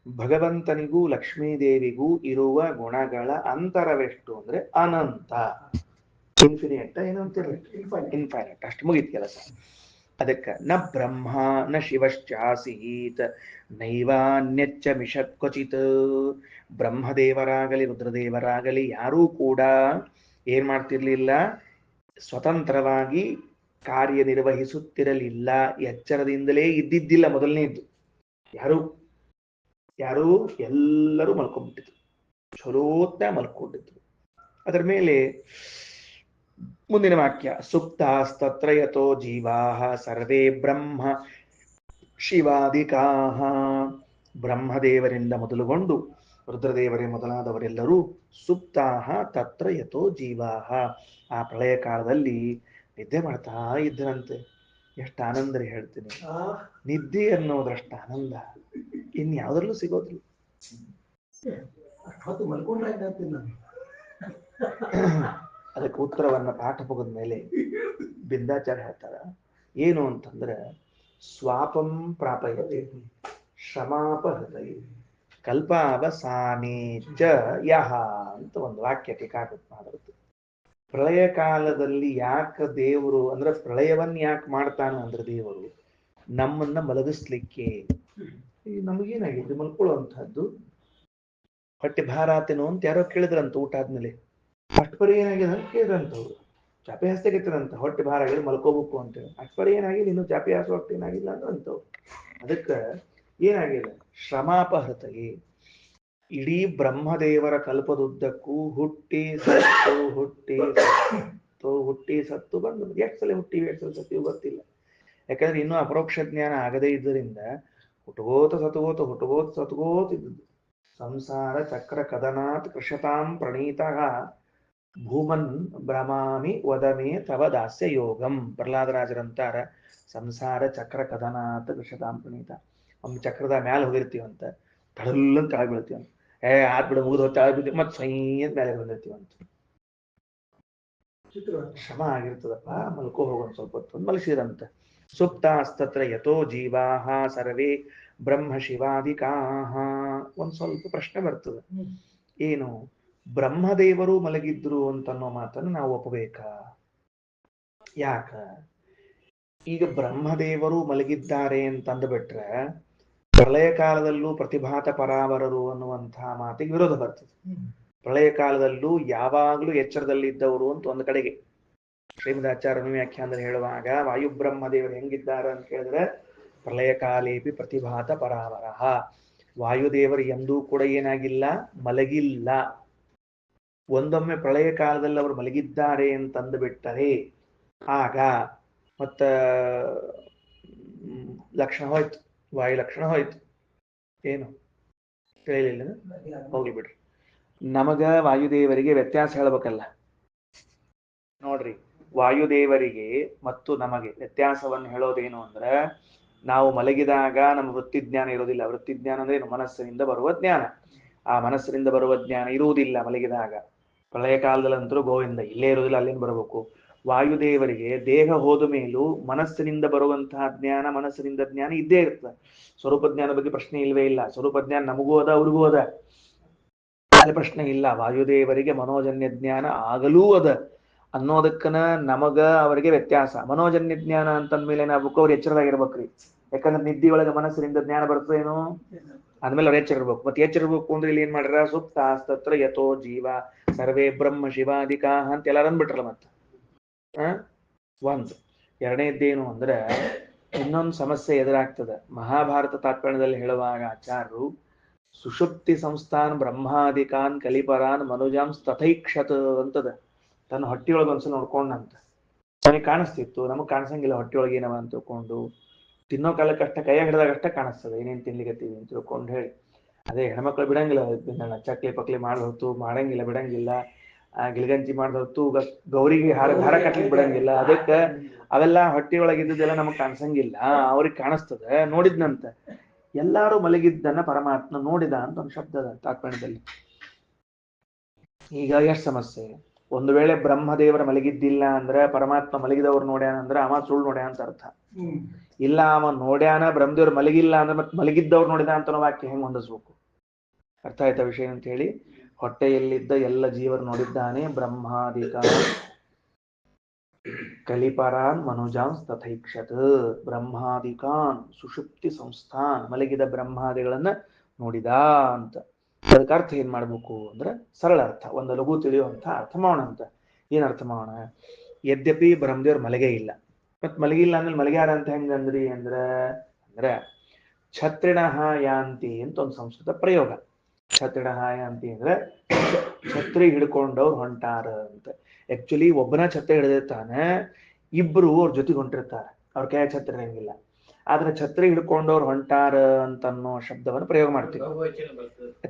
A: ಭಗವಂತನಿಗೂ ಲಕ್ಷ್ಮೀದೇವಿಗೂ ಇರುವ ಗುಣಗಳ ಅಂತರವೆಷ್ಟು ಅಂದ್ರೆ ಅನಂತ, ಇನ್ಫಿನಿಟ್ ಏನಂತೀರಿ, ಇನ್ಫೈನೈಟ್. ಅಷ್ಟು ಮುಗಿತ್ ಕೆಲಸ. ಅದಕ್ಕೆ ನ ಬ್ರಹ್ಮ ನ ಶಿವಶ್ಚಾಸೀತ್ ನೈವಾನ್ಯಚ್ಚ ಮಿಷತ್ ಕ್ವಚಿತ್. ಬ್ರಹ್ಮದೇವರಾಗಲಿ ರುದ್ರದೇವರಾಗಲಿ ಯಾರೂ ಕೂಡ ಏನ್ ಮಾಡ್ತಿರ್ಲಿಲ್ಲ, ಸ್ವತಂತ್ರವಾಗಿ ಕಾರ್ಯನಿರ್ವಹಿಸುತ್ತಿರಲಿಲ್ಲ, ಎಚ್ಚರದಿಂದಲೇ ಇದ್ದಿದ್ದಿಲ್ಲ. ಮೊದಲನೇದ್ದು ಯಾರು ಎಲ್ಲರೂ ಮಲ್ಕೊಂಡ್ಬಿಟ್ಟಿದ್ರು, ಚಲೋತ್ತ ಮಲ್ಕೊಂಡಿದ್ರು. ಅದರ ಮೇಲೆ ಮುಂದಿನ ವಾಕ್ಯ ಸುಪ್ತಾಸ್ತತ್ರ ಯತೋ ಜೀವಾಹ ಸರ್ವೇ ಬ್ರಹ್ಮ ಶಿವಾದಿಕಾಹ. ಬ್ರಹ್ಮದೇವರಿಂದ ಮೊದಲುಗೊಂಡು ರುದ್ರದೇವರೇ ಮೊದಲಾದವರೆಲ್ಲರೂ ಸುಪ್ತಾಹ ತತ್ರ ಯತೋ ಜೀವಾಹ, ಆ ಪ್ರಳಯ ಕಾಲದಲ್ಲಿ ನಿದ್ದೆ ಮಾಡ್ತಾ ಇದ್ದರಂತೆ. ಎಷ್ಟು ಆನಂದ ರೀ ಹೇಳ್ತೀನಿ. ನಿದ್ದೆ ಅನ್ನೋದ್ರಷ್ಟು ಆನಂದ ಇನ್ಯಾವುದ್ರಲ್ಲೂ ಸಿಗೋದಿಲ್ಲ. ಅದಕ್ಕೆ ಉತ್ತರವನ್ನ ಪಾಠ ಮುಗಿದ ಮೇಲೆ ಬಿಂದಾಚಾರ್ಯ ಹೇಳ್ತಾರ ಏನು ಅಂತಂದ್ರೆ ಸ್ವಾಪಂ ಪ್ರಾಪಯತೆ ಶ್ರಮಾಪಹೃತೈ ಕಲ್ಪಾವಸಾನೇ ಚ ಯಹ ಅಂತ ಒಂದು ವಾಕ್ಯ ಟೀಕಾಕೃತ್ ಮಾಡಿರುತ್ತೆ. ಪ್ರಳಯ ಕಾಲದಲ್ಲಿ ಯಾಕೆ ದೇವರು ಅಂದ್ರೆ ಪ್ರಳಯವನ್ನ ಯಾಕೆ ಮಾಡ್ತಾನೆ ಅಂದ್ರೆ ದೇವರು ನಮ್ಮನ್ನ ಮಲಗಿಸ್ಲಿಕ್ಕೆ. ನಮಗೇನಾಗಿದೆ ಮಲ್ಕೊಳ್ಳುವಂತಹದ್ದು, ಹೊಟ್ಟೆ ಭಾರ ಆತೇನೋ ಅಂತ ಯಾರೋ ಕೇಳಿದ್ರಂತ ಊಟ ಆದ್ಮೇಲೆ. ಅಷ್ಟು ಪರಿ ಏನಾಗಿದೆ ಅಂತ ಕೇಳಿದ್ರಂತವ್ರು, ಚಾಪೆ ಹಸ್ತಗಿತ್ತರಂತ ಹೊಟ್ಟೆ ಭಾರ ಆಗಿದೆ ಮಲ್ಕೋಬೇಕು ಅಂತೇಳಿ. ಅಷ್ಟು ಪರಿ ಏನಾಗಿದೆ ಇನ್ನು ಚಾಪೆ ಹಾಸೋ ಹೊಟ್ಟೆ ಏನಾಗಿಲ್ಲ ಅಂದ್ರಂತವ್ರು. ಅದಕ್ಕೆ ಏನಾಗಿದೆ ಶ್ರಮಾಪಹೃತಗೆ ಇಡೀ ಬ್ರಹ್ಮದೇವರ ಕಲ್ಪದುದ್ದಕ್ಕೂ ಹುಟ್ಟಿ ಸತ್ತು ಬಂದು ಎಷ್ಟು ಸಲ ಹುಟ್ಟಿವಿ ಎಷ್ಟು ಸಲ ಸತ್ತೀವಿ ಗೊತ್ತಿಲ್ಲ. ಯಾಕಂದ್ರೆ ಇನ್ನೂ ಅಪರೋಕ್ಷ ಜ್ಞಾನ ಆಗದೇ ಇದ್ದರಿಂದ ಹುಟ್ಟುಗೋತ ಸತುಗೋತ ಇದ್ದದ್ದು. ಸಂಸಾರ ಚಕ್ರ ಕದನಾತ್ ಕೃಷತಾಂ ಪ್ರಣೀತಃ ಭೂಮನ್ ಭ್ರಮಾಮಿ ವದಮೇ ತವ ದಾಸ್ಯ ಯೋಗಂ. ಪ್ರಹ್ಲಾದರಾಜರಂತಾರ ಸಂಸಾರ ಚಕ್ರ ಕದನಾತ್ ಕೃಷತಾಂ ಪ್ರಣೀತ. ಒಂದು ಚಕ್ರದ ಮ್ಯಾಲ ಹೋಗಿರ್ತೀವಂತ, ತಡಲ್ಲಂತ ಕೆಳಗೆ ಬೀಳ್ತೀವಂತ. ಆತ್ ಬಿಡ ಮುಗಿದು ಹೊತ್ತ ಬಿದ್ದು ಮತ್ತೆ ಸೈಯದ್ ಮೇಲೆ ಬಂದಿರ್ತೀವಂತ. ಶ್ರಮ ಆಗಿರ್ತದಪ್ಪ, ಮಲ್ಕೋ ಹೋಗೋಣ ಸ್ವಲ್ಪ ಹೊತ್ತು ಮಲಸಿರಂತ. ಸುಪ್ತಾಸ್ತತ್ರ ಯಥೋ ಜೀವಾಹ ಸರ್ವೇ ಬ್ರಹ್ಮ ಶಿವಾದಿಕಾಹ. ಒಂದ್ ಸ್ವಲ್ಪ ಪ್ರಶ್ನೆ ಬರ್ತದೆ, ಏನು ಬ್ರಹ್ಮದೇವರು ಮಲಗಿದ್ರು ಅಂತನ್ನೋ ಮಾತನ್ನು ನಾವು ಒಪ್ಪಬೇಕಾ? ಯಾಕ? ಈಗ ಬ್ರಹ್ಮದೇವರು ಮಲಗಿದ್ದಾರೆ ಅಂತಂದ್ಬಿಟ್ರೆ ಪ್ರಳಯ ಕಾಲದಲ್ಲೂ ಪ್ರತಿಭಾತ ಪರಾವರರು ಅನ್ನುವಂತಹ ಮಾತಿಗೆ ವಿರೋಧ ಬರ್ತದೆ. ಪ್ರಳಯ ಕಾಲದಲ್ಲೂ ಯಾವಾಗಲೂ ಎಚ್ಚರದಲ್ಲಿದ್ದವರು ಅಂತ ಒಂದು ಕಡೆಗೆ ಶ್ರೀಮದಾಚಾರ್ಯ ವ್ಯಾಖ್ಯಾನದಲ್ಲಿ ಹೇಳುವಾಗ ವಾಯುಬ್ರಹ್ಮದೇವರು ಹೆಂಗಿದ್ದಾರೆ ಅಂತ ಕೇಳಿದ್ರೆ ಪ್ರಳಯ ಕಾಲೇಪಿ ಪ್ರತಿಭಾತ ಪರಾವರ. ವಾಯುದೇವರು ಎಂದೂ ಕೂಡ ಏನಾಗಿಲ್ಲ, ಮಲಗಿಲ್ಲ. ಒಂದೊಮ್ಮೆ ಪ್ರಳಯ ಕಾಲದಲ್ಲಿ ಅವರು ಮಲಗಿದ್ದಾರೆ ಅಂತಂದು ಬಿಟ್ಟರೆ ಆಗ ಮತ್ತ ಲಕ್ಷಣ ಹೋಯ್ತು, ವಾಯು ಲಕ್ಷಣ ಹೋಯ್ತು. ಏನು ತಿಳಿಲಿಲ್ಲ, ಹೋಗ್ಲಿ ಬಿಡ್ರಿ. ನಮಗ ವಾಯುದೇವರಿಗೆ ವ್ಯತ್ಯಾಸ ಹೇಳ್ಬೇಕಲ್ಲ ನೋಡ್ರಿ. ವಾಯುದೇವರಿಗೆ ಮತ್ತು ನಮಗೆ ವ್ಯತ್ಯಾಸವನ್ನು ಹೇಳೋದೇನು ಅಂದ್ರೆ, ನಾವು ಮಲಗಿದಾಗ ನಮ್ಮ ವೃತ್ತಿಜ್ಞಾನ ಇರೋದಿಲ್ಲ. ವೃತ್ತಿಜ್ಞಾನ ಅಂದ್ರೆ ಏನು? ಮನಸ್ಸಿನಿಂದ ಬರುವ ಜ್ಞಾನ. ಆ ಮನಸ್ಸಿನಿಂದ ಬರುವ ಜ್ಞಾನ ಇರುವುದಿಲ್ಲ ಮಲಗಿದಾಗ. ಪ್ರಳಯ ಕಾಲದಲ್ಲಂತರೂ ಗೋವಿಂದ ಇಲ್ಲೇ ಇರುವುದಿಲ್ಲ, ಅಲ್ಲಿಂದ ಬರಬೇಕು. ವಾಯುದೇವರಿಗೆ ದೇಹ ಹೋದ ಮೇಲೂ ಮನಸ್ಸಿನಿಂದ ಬರುವಂತಹ ಜ್ಞಾನ, ಮನಸ್ಸಿನಿಂದ ಜ್ಞಾನ ಇದ್ದೇ ಇರ್ತದೆ. ಸ್ವರೂಪ ಜ್ಞಾನ ಬಗ್ಗೆ ಪ್ರಶ್ನೆ ಇಲ್ವೇ ಇಲ್ಲ. ಸ್ವರೂಪ ಜ್ಞಾನ ನಮಗೂ ಅದ ಅವ್ರಿಗೂ ಅದ, ಅಲ್ಲಿ ಪ್ರಶ್ನೆ ಇಲ್ಲ. ವಾಯುದೇವರಿಗೆ ಮನೋಜನ್ಯ ಜ್ಞಾನ ಆಗಲೂ ಅದ ಅನ್ನೋದಕ್ಕನ ನಮಗ ಅವರಿಗೆ ವ್ಯತ್ಯಾಸ. ಮನೋಜನ್ಯ ಜ್ಞಾನ ಅಂತಂದ್ಮೇಲೆ ಏನಾಗ್ಬೇಕು, ಅವ್ರು ಎಚ್ಚರದಾಗಿರ್ಬೇಕ್ರಿ. ಯಾಕಂದ್ರೆ ನಿದ್ದಿಯೊಳಗೆ ಮನಸ್ಸಿನಿಂದ ಜ್ಞಾನ ಬರ್ತದೇನು ಅಂದ್ಮೇಲೆ ಅವ್ರು ಎಚ್ಚರ ಇರ್ಬೇಕು. ಮತ್ತೆ ಎಚ್ಚರ ಇರ್ಬೇಕು ಅಂದ್ರೆ ಇಲ್ಲಿ ಏನ್ ಮಾಡ್ಯಾರ, ಸುಪ್ತ ತತ್ರ ಯಥೋ ಜೀವ ಸರ್ವೇ ಬ್ರಹ್ಮ ಶಿವಾದಿಕಾ ಅಂತ ಎಲ್ಲಾರು ಅಂದ್ಬಿಟ್ರಲ್ಲ. ಮತ್ತೆ ಒಂದು ಎರಡನೇದ್ದೇನು ಅಂದ್ರೆ ಇನ್ನೊಂದು ಸಮಸ್ಯೆ ಎದುರಾಗ್ತದೆ. ಮಹಾಭಾರತ ತಾತ್ಪರ್ಯದಲ್ಲಿ ಹೇಳುವಾಗ ಆಚಾರ್ಯರು ಸುಷುಪ್ತಿ ಸಂಸ್ಥಾನ್ ಬ್ರಹ್ಮಾದಿಕಾನ್ ಕಲಿಪರಾನ್ ಮನುಜಾಂ ತಥೈಕ್ಷತ್ ಅಂತದ. ತನ್ನ ಹೊಟ್ಟಿಯೊಳಗೆ ಒಂದ್ಸಲ ನೋಡ್ಕೊಂಡಂತ. ನನಗೆ ಕಾಣಿಸ್ತಿತ್ತು, ನಮಗ್ ಕಾಣಿಸಂಗಿಲ್ಲ ಹೊಟ್ಟಿಯೊಳಗೆ ಏನವ ಅಂತ ತಿಳ್ಕೊಂಡು. ತಿನ್ನೋ ಕಾಲಕ್ಕಷ್ಟ ಕೈಯ ಹಿಡಿದಾಗಷ್ಟ ಕಾಣಿಸ್ತದೆ ಏನೇನ್ ತಿನ್ಲಿಕತ್ತೀವಿ ಅಂತ ತಿಳ್ಕೊಂಡು ಹೇಳಿ. ಅದೇ ಹೆಣ್ಮಕ್ಳು ಬಿಡಂಗಿಲ್ಲ, ಚಕ್ಲಿ ಪಕ್ಲಿ ಹೊತ್ತು ಮಾಡಂಗಿಲ್ಲ, ಬಿಡಂಗಿಲ್ಲ. ಗಿಲ್ಗಂಜಿ ಹೊತ್ತು ಗೌರಿಗೆ ಹಾರ ಕಟ್ಲಿಕ್ಕೆ ಬಿಡಂಗಿಲ್ಲ. ಅದಕ್ಕೆ ಅವೆಲ್ಲ ಹೊಟ್ಟಿಯೊಳಗಿದ್ದೆಲ್ಲ ನಮಗ್ ಕಾಣಿಸಂಗಿಲ್ಲ, ಅವ್ರಿಗೆ ಕಾಣಿಸ್ತದೆ. ನೋಡಿದ್ನಂತ ಎಲ್ಲಾರು ಮಲಗಿದ್ದನ್ನ ಪರಮಾತ್ಮ ನೋಡಿದ ಅಂತ ಒಂದು ಶಬ್ದದ ತಾತ್ಪರ್ಯದಲ್ಲಿ. ಈಗ ಎಷ್ಟು ಸಮಸ್ಯೆ. ಒಂದು ವೇಳೆ ಬ್ರಹ್ಮದೇವರ ಮಲಗಿದ್ದಿಲ್ಲ ಅಂದ್ರೆ ಪರಮಾತ್ಮ ಮಲಗಿದವ್ರು ನೋಡ್ಯಾನ ಅಂದ್ರೆ ಅವ ಸುಳ್ಳು ನೋಡ್ಯಾನ ಅಂತ ಅರ್ಥ. ಇಲ್ಲ ಅವ ನೋಡ್ಯಾನ ಬ್ರಹ್ಮದೇವ್ರು ಮಲಗಿಲ್ಲ ಅಂದ್ರೆ ಮತ್ತೆ ಮಲಗಿದ್ದವ್ರು ನೋಡಿದ ಅಂತ ವಾಕ್ಯ ಹೆಂಗ್ ಹೊಂದಿಸ್ಬೇಕು? ಅರ್ಥ ಆಯ್ತಾ ವಿಷಯ ಅಂತ ಹೇಳಿ. ಹೊಟ್ಟೆಯಲ್ಲಿದ್ದ ಎಲ್ಲ ಜೀವರು ನೋಡಿದ್ದಾನೆ. ಬ್ರಹ್ಮಾದಿಕ ಕಲಿಪರಾನ್ ಮನುಜಾನ್ ತಥೈಕ್ಷತ್. ಬ್ರಹ್ಮಾದಿಕಾನ್ ಸುಷುಪ್ತಿ ಸಂಸ್ಥಾನ್, ಮಲಗಿದ ಬ್ರಹ್ಮಾದಿಗಳನ್ನ ನೋಡಿದ ಅಂತ. ಅದಕ್ಕೆ ಅರ್ಥ ಏನ್ ಮಾಡ್ಬೇಕು ಅಂದ್ರೆ ಸರಳ ಅರ್ಥ, ಒಂದು ಲಘು ತಿಳಿಯುವಂತ ಅರ್ಥ ಮಾಡೋಣ ಅಂತ. ಏನ್ ಅರ್ಥ ಮಾಡೋಣ? ಯದ್ಯಪಿ ಬ್ರಹ್ಮದೇವ್ರ ಮಲಗೇ ಇಲ್ಲ, ಮತ್ ಮಲಗಿಲ್ಲ ಅಂದ್ರೆ ಮಲಗ್ಯಾರ ಅಂತ ಹೆಂಗಂದ್ರಿ ಅಂದ್ರೆ ಛತ್ರಿಣಃ ಯಾಂತಿ ಅಂತ ಒಂದು ಸಂಸ್ಕೃತ ಪ್ರಯೋಗ. ಛತ್ರಿಣಃ ಯಾಂತಿ ಅಂದ್ರೆ ಛತ್ರಿ ಹಿಡ್ಕೊಂಡವ್ರು ಹೊಂಟಾರ ಅಂತ. ಆಕ್ಚುಲಿ ಒಬ್ಬನ ಛತ್ರಿ ಹಿಡಿದಿರ್ತಾನೆ, ಇಬ್ರು ಅವ್ರ ಜೊತೆಗೆ ಹೊಂಟಿರ್ತಾರೆ, ಅವ್ರ ಕೈ ಛತ್ರಿ ಇರಂಗಿಲ್ಲ. ಆದ್ರೆ ಛತ್ರಿ ಹಿಡ್ಕೊಂಡವ್ರು ಹೊಂಟಾರ ಅಂತನ್ನೋ ಶಬ್ದವನ್ನು ಪ್ರಯೋಗ ಮಾಡ್ತೀವಿ.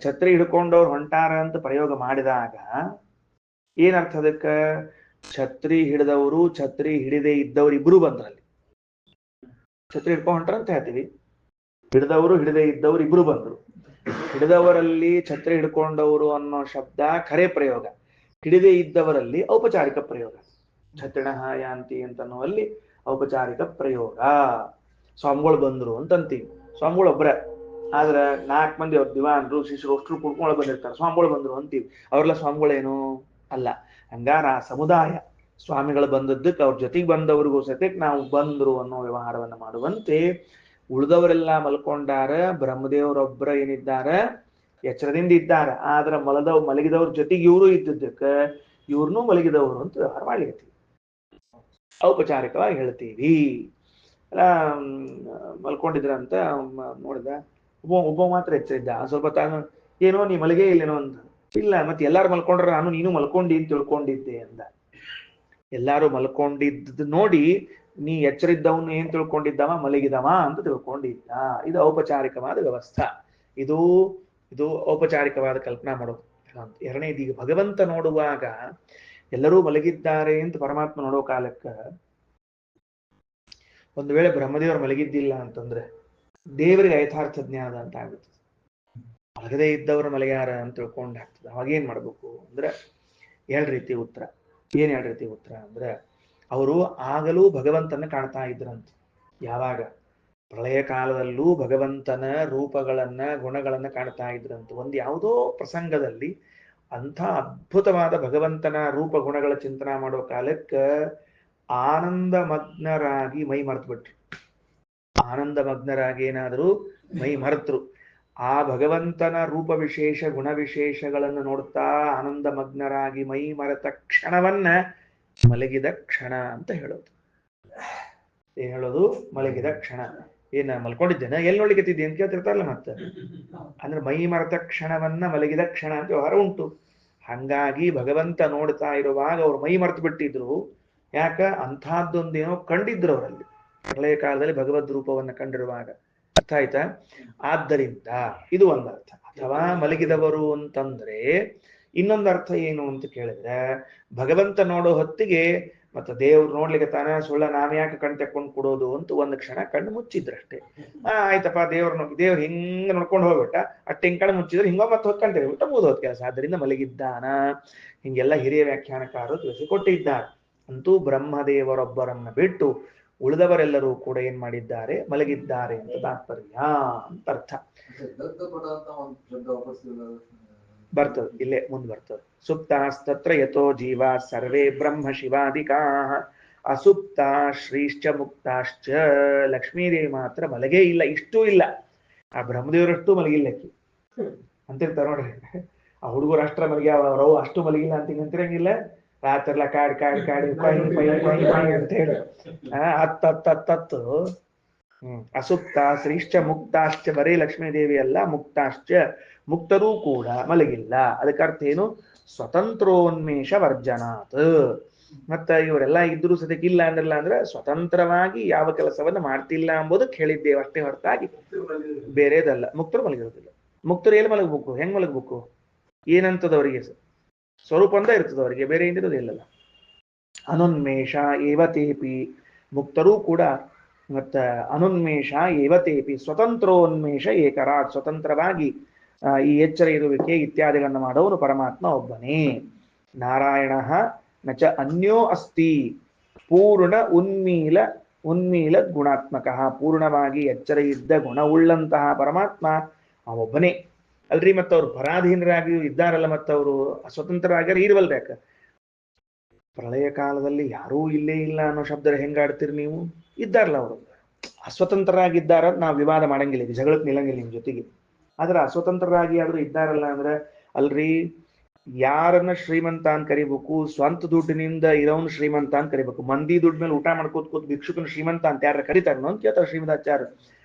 A: ಛತ್ರಿ ಹಿಡ್ಕೊಂಡವ್ರು ಹೊಂಟಾರ ಅಂತ ಪ್ರಯೋಗ ಮಾಡಿದಾಗ ಏನರ್ಥ ಅದಕ್ಕ? ಛತ್ರಿ ಹಿಡಿದವರು ಛತ್ರಿ ಹಿಡಿದೇ ಇದ್ದವ್ರು ಇಬ್ರು ಬಂದ್ರಲ್ಲಿ. ಛತ್ರಿ ಹಿಡ್ಕೊಂಡು ಹೊಂಟಾರ ಅಂತ ಹೇಳ್ತೀವಿ, ಹಿಡಿದವರು ಹಿಡಿದೇ ಇದ್ದವ್ರು ಇಬ್ರು ಬಂದ್ರು. ಹಿಡಿದವರಲ್ಲಿ ಛತ್ರಿ ಹಿಡ್ಕೊಂಡವರು ಅನ್ನೋ ಶಬ್ದ ಖರೆ ಪ್ರಯೋಗ, ಹಿಡಿದೇ ಇದ್ದವರಲ್ಲಿ ಔಪಚಾರಿಕ ಪ್ರಯೋಗ. ಛತ್ರಿಣಃ ಯಾಂತಿ ಅಂತನ್ನುವಲ್ಲಿ ಔಪಚಾರಿಕ ಪ್ರಯೋಗ. ಸ್ವಾಮಿಗಳು ಬಂದ್ರು ಅಂತಂತೀವಿ, ಸ್ವಾಮಿಗಳು ಒಬ್ರ, ಆದ್ರ 4 ಮಂದಿ ಅವ್ರ ದಿವಾನ್ರು ಶಿಷ್ಯರು ಅಷ್ಟ್ರು ಕುಡ್ಕೊಂಡು ಬಂದಿರ್ತಾರೆ, ಸ್ವಾಮಿಗಳು ಬಂದ್ರು ಅಂತೀವಿ. ಅವ್ರೆಲ್ಲ ಸ್ವಾಮಿಗಳೇನು ಅಲ್ಲ. ಹಂಗಾರ ಆ ಸಮುದಾಯ ಸ್ವಾಮಿಗಳು ಬಂದದ್ದಕ್ಕೆ ಅವ್ರ ಜೊತೆಗೆ ಬಂದವ್ರಿಗೂ ಸತ್ಯಕ್ಕೆ ನಾವು ಬಂದ್ರು ಅನ್ನೋ ವ್ಯವಹಾರವನ್ನ ಮಾಡುವಂತೆ ಉಳಿದವರೆಲ್ಲ ಮಲ್ಕೊಂಡಾರ. ಬ್ರಹ್ಮದೇವರೊಬ್ಬರ ಏನಿದ್ದಾರ ಎಚ್ಚರದಿಂದ ಇದ್ದಾರ. ಆದ್ರ ಮಲಗಿದವ್ರ ಜೊತೆಗೆ ಇವರು ಇದ್ದದ್ದಕ್ಕೆ ಇವ್ರನ್ನೂ ಮಲಗಿದವರು ಅಂತ ವ್ಯವಹಾರ ಮಾಡ್ಲಿಕತ್ತೀವಿ, ಔಪಚಾರಿಕವಾಗಿ ಹೇಳ್ತೀವಿ. ಅಲ್ಲ ಮಲ್ಕೊಂಡಿದ್ರಂತ ನೋಡಿದ, ಒಬ್ಬ ಮಾತ್ರ ಎಚ್ಚರಿದ್ದ. ಸ್ವಲ್ಪ ತಾನು ಏನೋ ನೀ ಮಲಗೇ ಇಲ್ಲೇನೋ ಅಂತ. ಇಲ್ಲ, ಮತ್ತೆ ಎಲ್ಲಾರು ಮಲ್ಕೊಂಡ್ರ ನಾನು ನೀನು ಮಲ್ಕೊಂಡಿ ಅಂತ ತಿಳ್ಕೊಂಡಿದ್ದೆ ಅಂದ. ಎಲ್ಲಾರು ಮಲ್ಕೊಂಡಿದ್ದ ನೋಡಿ ನೀ ಎಚ್ಚರಿದ್ದವನು ಏನ್ ತಿಳ್ಕೊಂಡಿದ್ದವ, ಮಲಗಿದವ ಅಂತ ತಿಳ್ಕೊಂಡಿದ್ದ. ಇದು ಔಪಚಾರಿಕವಾದ ವ್ಯವಸ್ಥೆ. ಇದು ಇದು ಔಪಚಾರಿಕವಾದ ಕಲ್ಪನಾ ಮಾಡೋದು. ಎರಡನೇದು, ಈಗ ಭಗವಂತ ನೋಡುವಾಗ ಎಲ್ಲರೂ ಮಲಗಿದ್ದಾರೆ ಅಂತ ಪರಮಾತ್ಮ ನೋಡೋ ಕಾಲಕ್ಕ ಒಂದು ವೇಳೆ ಬ್ರಹ್ಮದೇವರು ಮಲಗಿದ್ದಿಲ್ಲ ಅಂತಂದ್ರೆ ದೇವರಿಗೆ ಯಥಾರ್ಥ ಜ್ಞಾನ ಅಂತ ಆಗುತ್ತೆ. ಮಲಗದೇ ಇದ್ದವರು ಮಲಗ್ಯಾರ ಅಂತ ತಿಳ್ಕೊಂಡಾಗ್ತದೆ. ಅವಾಗೇನ್ ಮಾಡ್ಬೇಕು ಅಂದ್ರೆ ಎರಡು ರೀತಿ ಉತ್ತರ. ಏನ್ ಎರಡು ರೀತಿ ಉತ್ತರ ಅಂದ್ರೆ, ಅವರು ಆಗಲೂ ಭಗವಂತನ ಕಾಣ್ತಾ ಇದ್ರಂತ. ಯಾವಾಗ? ಪ್ರಳಯ ಕಾಲದಲ್ಲೂ ಭಗವಂತನ ರೂಪಗಳನ್ನ ಗುಣಗಳನ್ನ ಕಾಣ್ತಾ ಇದ್ರಂತ. ಒಂದು ಯಾವುದೋ ಪ್ರಸಂಗದಲ್ಲಿ ಅಂಥ ಅದ್ಭುತವಾದ ಭಗವಂತನ ರೂಪ ಗುಣಗಳ ಚಿಂತನೆ ಮಾಡೋ ಕಾಲಕ್ಕೆ ಆನಂದ ಮಗ್ನರಾಗಿ ಮೈ ಮರೆತು ಬಿಟ್ರು. ಆನಂದ ಮಗ್ನರಾಗಿ ಏನಾದರೂ ಮೈ ಮರೆತರು. ಆ ಭಗವಂತನ ರೂಪ ವಿಶೇಷ ಗುಣ ವಿಶೇಷಗಳನ್ನು ನೋಡ್ತಾ ಆನಂದ ಮಗ್ನರಾಗಿ ಮೈ ಮರೆತ ಕ್ಷಣವನ್ನ ಮಲಗಿದ ಕ್ಷಣ ಅಂತ ಹೇಳೋದು. ಏನ್ ಹೇಳೋದು? ಮಲಗಿದ ಕ್ಷಣ. ಏನ ಮಲ್ಕೊಂಡಿದ್ದೇನೆ, ಎಲ್ಲಿ ನೋಡ್ಲಿಕ್ಕತ್ತಿದ್ದೆ ಅಂತ ಕೇಳ್ತಿರ್ತಾರಲ್ಲ. ಮತ್ತೆ ಅಂದ್ರೆ ಮೈ ಮರೆತ ಕ್ಷಣವನ್ನ ಮಲಗಿದ ಕ್ಷಣ ಅಂತ ವ್ಯವಹಾರ ಉಂಟು. ಹಂಗಾಗಿ ಭಗವಂತ ನೋಡ್ತಾ ಇರುವಾಗ ಅವ್ರು ಮೈ ಮರೆತು ಬಿಟ್ಟಿದ್ರು. ಯಾಕ? ಅಂಥದ್ದೊಂದೇನೋ ಕಂಡಿದ್ರು ಅವರಲ್ಲಿ ಪ್ರಳಯ ಕಾಲದಲ್ಲಿ ಭಗವದ್ ರೂಪವನ್ನ ಕಂಡಿರುವಾಗ. ಅರ್ಥ ಆಯ್ತಾ? ಆದ್ದರಿಂದ ಇದು ಒಂದು ಅರ್ಥ. ಅಥವಾ ಮಲಗಿದವರು ಅಂತಂದ್ರೆ ಇನ್ನೊಂದು ಅರ್ಥ ಏನು ಅಂತ ಕೇಳಿದ್ರೆ, ಭಗವಂತ ನೋಡೋ ಹೊತ್ತಿಗೆ ಮತ್ತೆ ದೇವ್ರು ನೋಡ್ಲಿಕ್ಕೆ ತಾನ ಸುಳ್ಳ ನಾವ್ಯಾಕೆ ಕಣ್ ತೆಕ್ಕೊಂಡು ಕೊಡೋದು ಅಂತ ಒಂದು ಕ್ಷಣ ಕಣ್ಣು ಮುಚ್ಚಿದ್ರಷ್ಟೇ. ಆಯ್ತಪ್ಪ, ದೇವ್ರು ಹಿಂಗ ನೋಡ್ಕೊಂಡು ಹೋಗ್ಬಿಟ್ಟ, ಹಿಂಗ್ ಕಣ್ಣು ಮುಚ್ಚಿದ್ರೆ ಹಿಂಗೋ ಮತ್ತೆ ಹೊತ್ಕೊಂತೇವೆ ಬಿಟ್ಟ ಮುಗಿದೋದ್ ಕೆಲಸ. ಆದ್ರಿಂದ ಮಲಗಿದ್ದಾನ. ಹಿಂಗೆಲ್ಲ ಹಿರಿಯ ವ್ಯಾಖ್ಯಾನಕಾರರು ತಿಳಿಸಿಕೊಟ್ಟಿದ್ದಾರೆ. ಅಂತೂ ಬ್ರಹ್ಮದೇವರೊಬ್ಬರನ್ನ ಬಿಟ್ಟು ಉಳಿದವರೆಲ್ಲರೂ ಕೂಡ ಏನ್ ಮಾಡಿದ್ದಾರೆ? ಮಲಗಿದ್ದಾರೆ ಅಂತ ತಾತ್ಪರ್ಯ ಅಂತ ಅರ್ಥ. ಬರ್ತದೆ, ಇಲ್ಲೇ ಮುಂದೆ ಬರ್ತದೆ. ಸುಪ್ತಾಸ್ತತ್ರ ಯಥೋ ಜೀವ ಸರ್ವೇ ಬ್ರಹ್ಮ ಶಿವಾದಿಕಾ ಅಸುಪ್ತ ಶ್ರೀಶ್ಚ ಮುಕ್ತಾಶ್ಚ. ಲಕ್ಷ್ಮೀದೇವಿ ಮಾತ್ರ ಮಲಗೇ ಇಲ್ಲ, ಇಷ್ಟೂ ಇಲ್ಲ. ಆ ಬ್ರಹ್ಮದೇವರಷ್ಟು ಮಲಗಿಲ್ಲಕ್ಕಿ ಅಂತಿರ್ತಾರ ನೋಡ್ರಿ. ಆ ಹುಡುಗರು ಅಷ್ಟರ ಮಲಗ್ಯಾವ, ಅವ್ರವು ಅಷ್ಟು ಮಲಗಿಲ್ಲ ಅಂತಿರಂಗಿಲ್ಲ. ರಾತ್ರಿಲ್ಲ ಕಾಡಿ ಕಾಡಿ ಕಾಡಿ ಪೈ ಪೈ ಪೈ ಪೈ ಅಂತ ಹೇಳಿ ಹತ್ತು ಅಸುಪ್ತ ಶ್ರೀಶ್ಚ ಮುಕ್ತಾಶ್ಚ. ಬರೀ ಲಕ್ಷ್ಮೀದೇವಿ ಅಲ್ಲ, ಮುಕ್ತಾಶ್ಚ, ಮುಕ್ತರೂ ಕೂಡ ಮಲಗಿಲ್ಲ. ಅದಕ್ಕರ್ಥ ಏನು? ಸ್ವತಂತ್ರೋನ್ಮೇಷ ವರ್ಜನಾತ್. ಮತ್ತ ಇವರೆಲ್ಲ ಇದ್ರೂ ಸದ್ಯಕ್ಕಿಲ್ಲ ಅಂದ್ರಲ್ಲ ಅಂದ್ರೆ ಸ್ವತಂತ್ರವಾಗಿ ಯಾವ ಕೆಲಸವನ್ನ ಮಾಡ್ತಿಲ್ಲ ಎಂಬುದಕ್ಕೆ ಹೇಳಿದ್ದೇವೆ ಅಷ್ಟೇ ಹೊರತಾಗಿ ಬೇರೆದಲ್ಲ. ಮುಕ್ತರು ಮಲಗಿರೋದಿಲ್ಲ. ಮುಕ್ತರು ಎಲ್ಲಿ ಮಲಗಬೇಕು? ಹೆಂಗ್ ಮಲಗಬೇಕು? ಏನಂತದವರಿಗೆ ಸ್ವರೂಪ ಅಂತ ಇರ್ತದ, ಅವರಿಗೆ ಬೇರೆ ಏನಿರೋದಿಲ್ಲಲ್ಲ. ಅನುನ್ಮೇಷ ಏವತೇಪಿ. ಮುಕ್ತರೂ ಕೂಡ ಮತ್ತ ಅನುನ್ಮೇಷ ಏವತೇಪಿ ಸ್ವತಂತ್ರೋನ್ಮೇಷ ಏಕರಾಟ್. ಸ್ವತಂತ್ರವಾಗಿ ಈ ಎಚ್ಚರ ಇರುವಿಕೆ ಇತ್ಯಾದಿಗಳನ್ನು ಮಾಡೋನು ಪರಮಾತ್ಮ ಒಬ್ಬನೇ. ನಾರಾಯಣ ನಚ ಅನ್ಯೋ ಅಸ್ತಿ. ಪೂರ್ಣ ಉನ್ಮೀಲ ಗುಣಾತ್ಮಕ. ಪೂರ್ಣವಾಗಿ ಎಚ್ಚರ ಇದ್ದ ಗುಣವುಳ್ಳಂತಹ ಪರಮಾತ್ಮ ಒಬ್ಬನೇ ಅಲ್ರಿ. ಮತ್ತವ್ರು ಪರಾಧೀನರಾಗಿ ಇದ್ದಾರಲ್ಲ, ಮತ್ತವರು ಸ್ವತಂತ್ರರಾಗ್ಯಾರ ಇರ್ವಲ್ಬೇಕ. ಪ್ರಳಯ ಕಾಲದಲ್ಲಿ ಯಾರೂ ಇಲ್ಲೇ ಇಲ್ಲ ಅನ್ನೋ ಶಬ್ದ ಹೆಂಗಾಡ್ತೀರಿ ನೀವು? ಇದ್ದಾರಲ್ಲ ಅವರು. ಅಸ್ವತಂತ್ರರಾಗಿದ್ದಾರ ನಾವು ವಿವಾದ ಮಾಡಂಗಿಲ್ಲ, ಜಗಳಕ್ಕೆ ನಿಲ್ಲಂಗಿಲ್ಲ ನಿಮ್ ಜೊತೆಗೆ. ಆದ್ರೆ ಅಸ್ವತಂತ್ರರಾಗಿ ಆದ್ರೂ ಇದ್ದಾರಲ್ಲ ಅಂದ್ರೆ, ಅಲ್ರಿ ಯಾರನ್ನ ಶ್ರೀಮಂತ ಅಂತ ಕರಿಬೇಕು? ಸ್ವಂತ ದುಡ್ಡಿನಿಂದ ಇರೋನ್ ಶ್ರೀಮಂತ ಅಂತ ಕರಿಬೇಕು. ಮಂದಿ ದುಡ್ಡ ಮೇಲೆ ಊಟ ಮಾಡ್ಕೋತ ಕೂತ್ ಭಿಕ್ಷುಕನ ಶ್ರೀಮಂತ ಅಂತ ಯಾರ ಕರಿತಾರ ಅಂತ ಕೇಳ್ತಾರ ಶ್ರೀಮದಾಚಾರ್ಯ.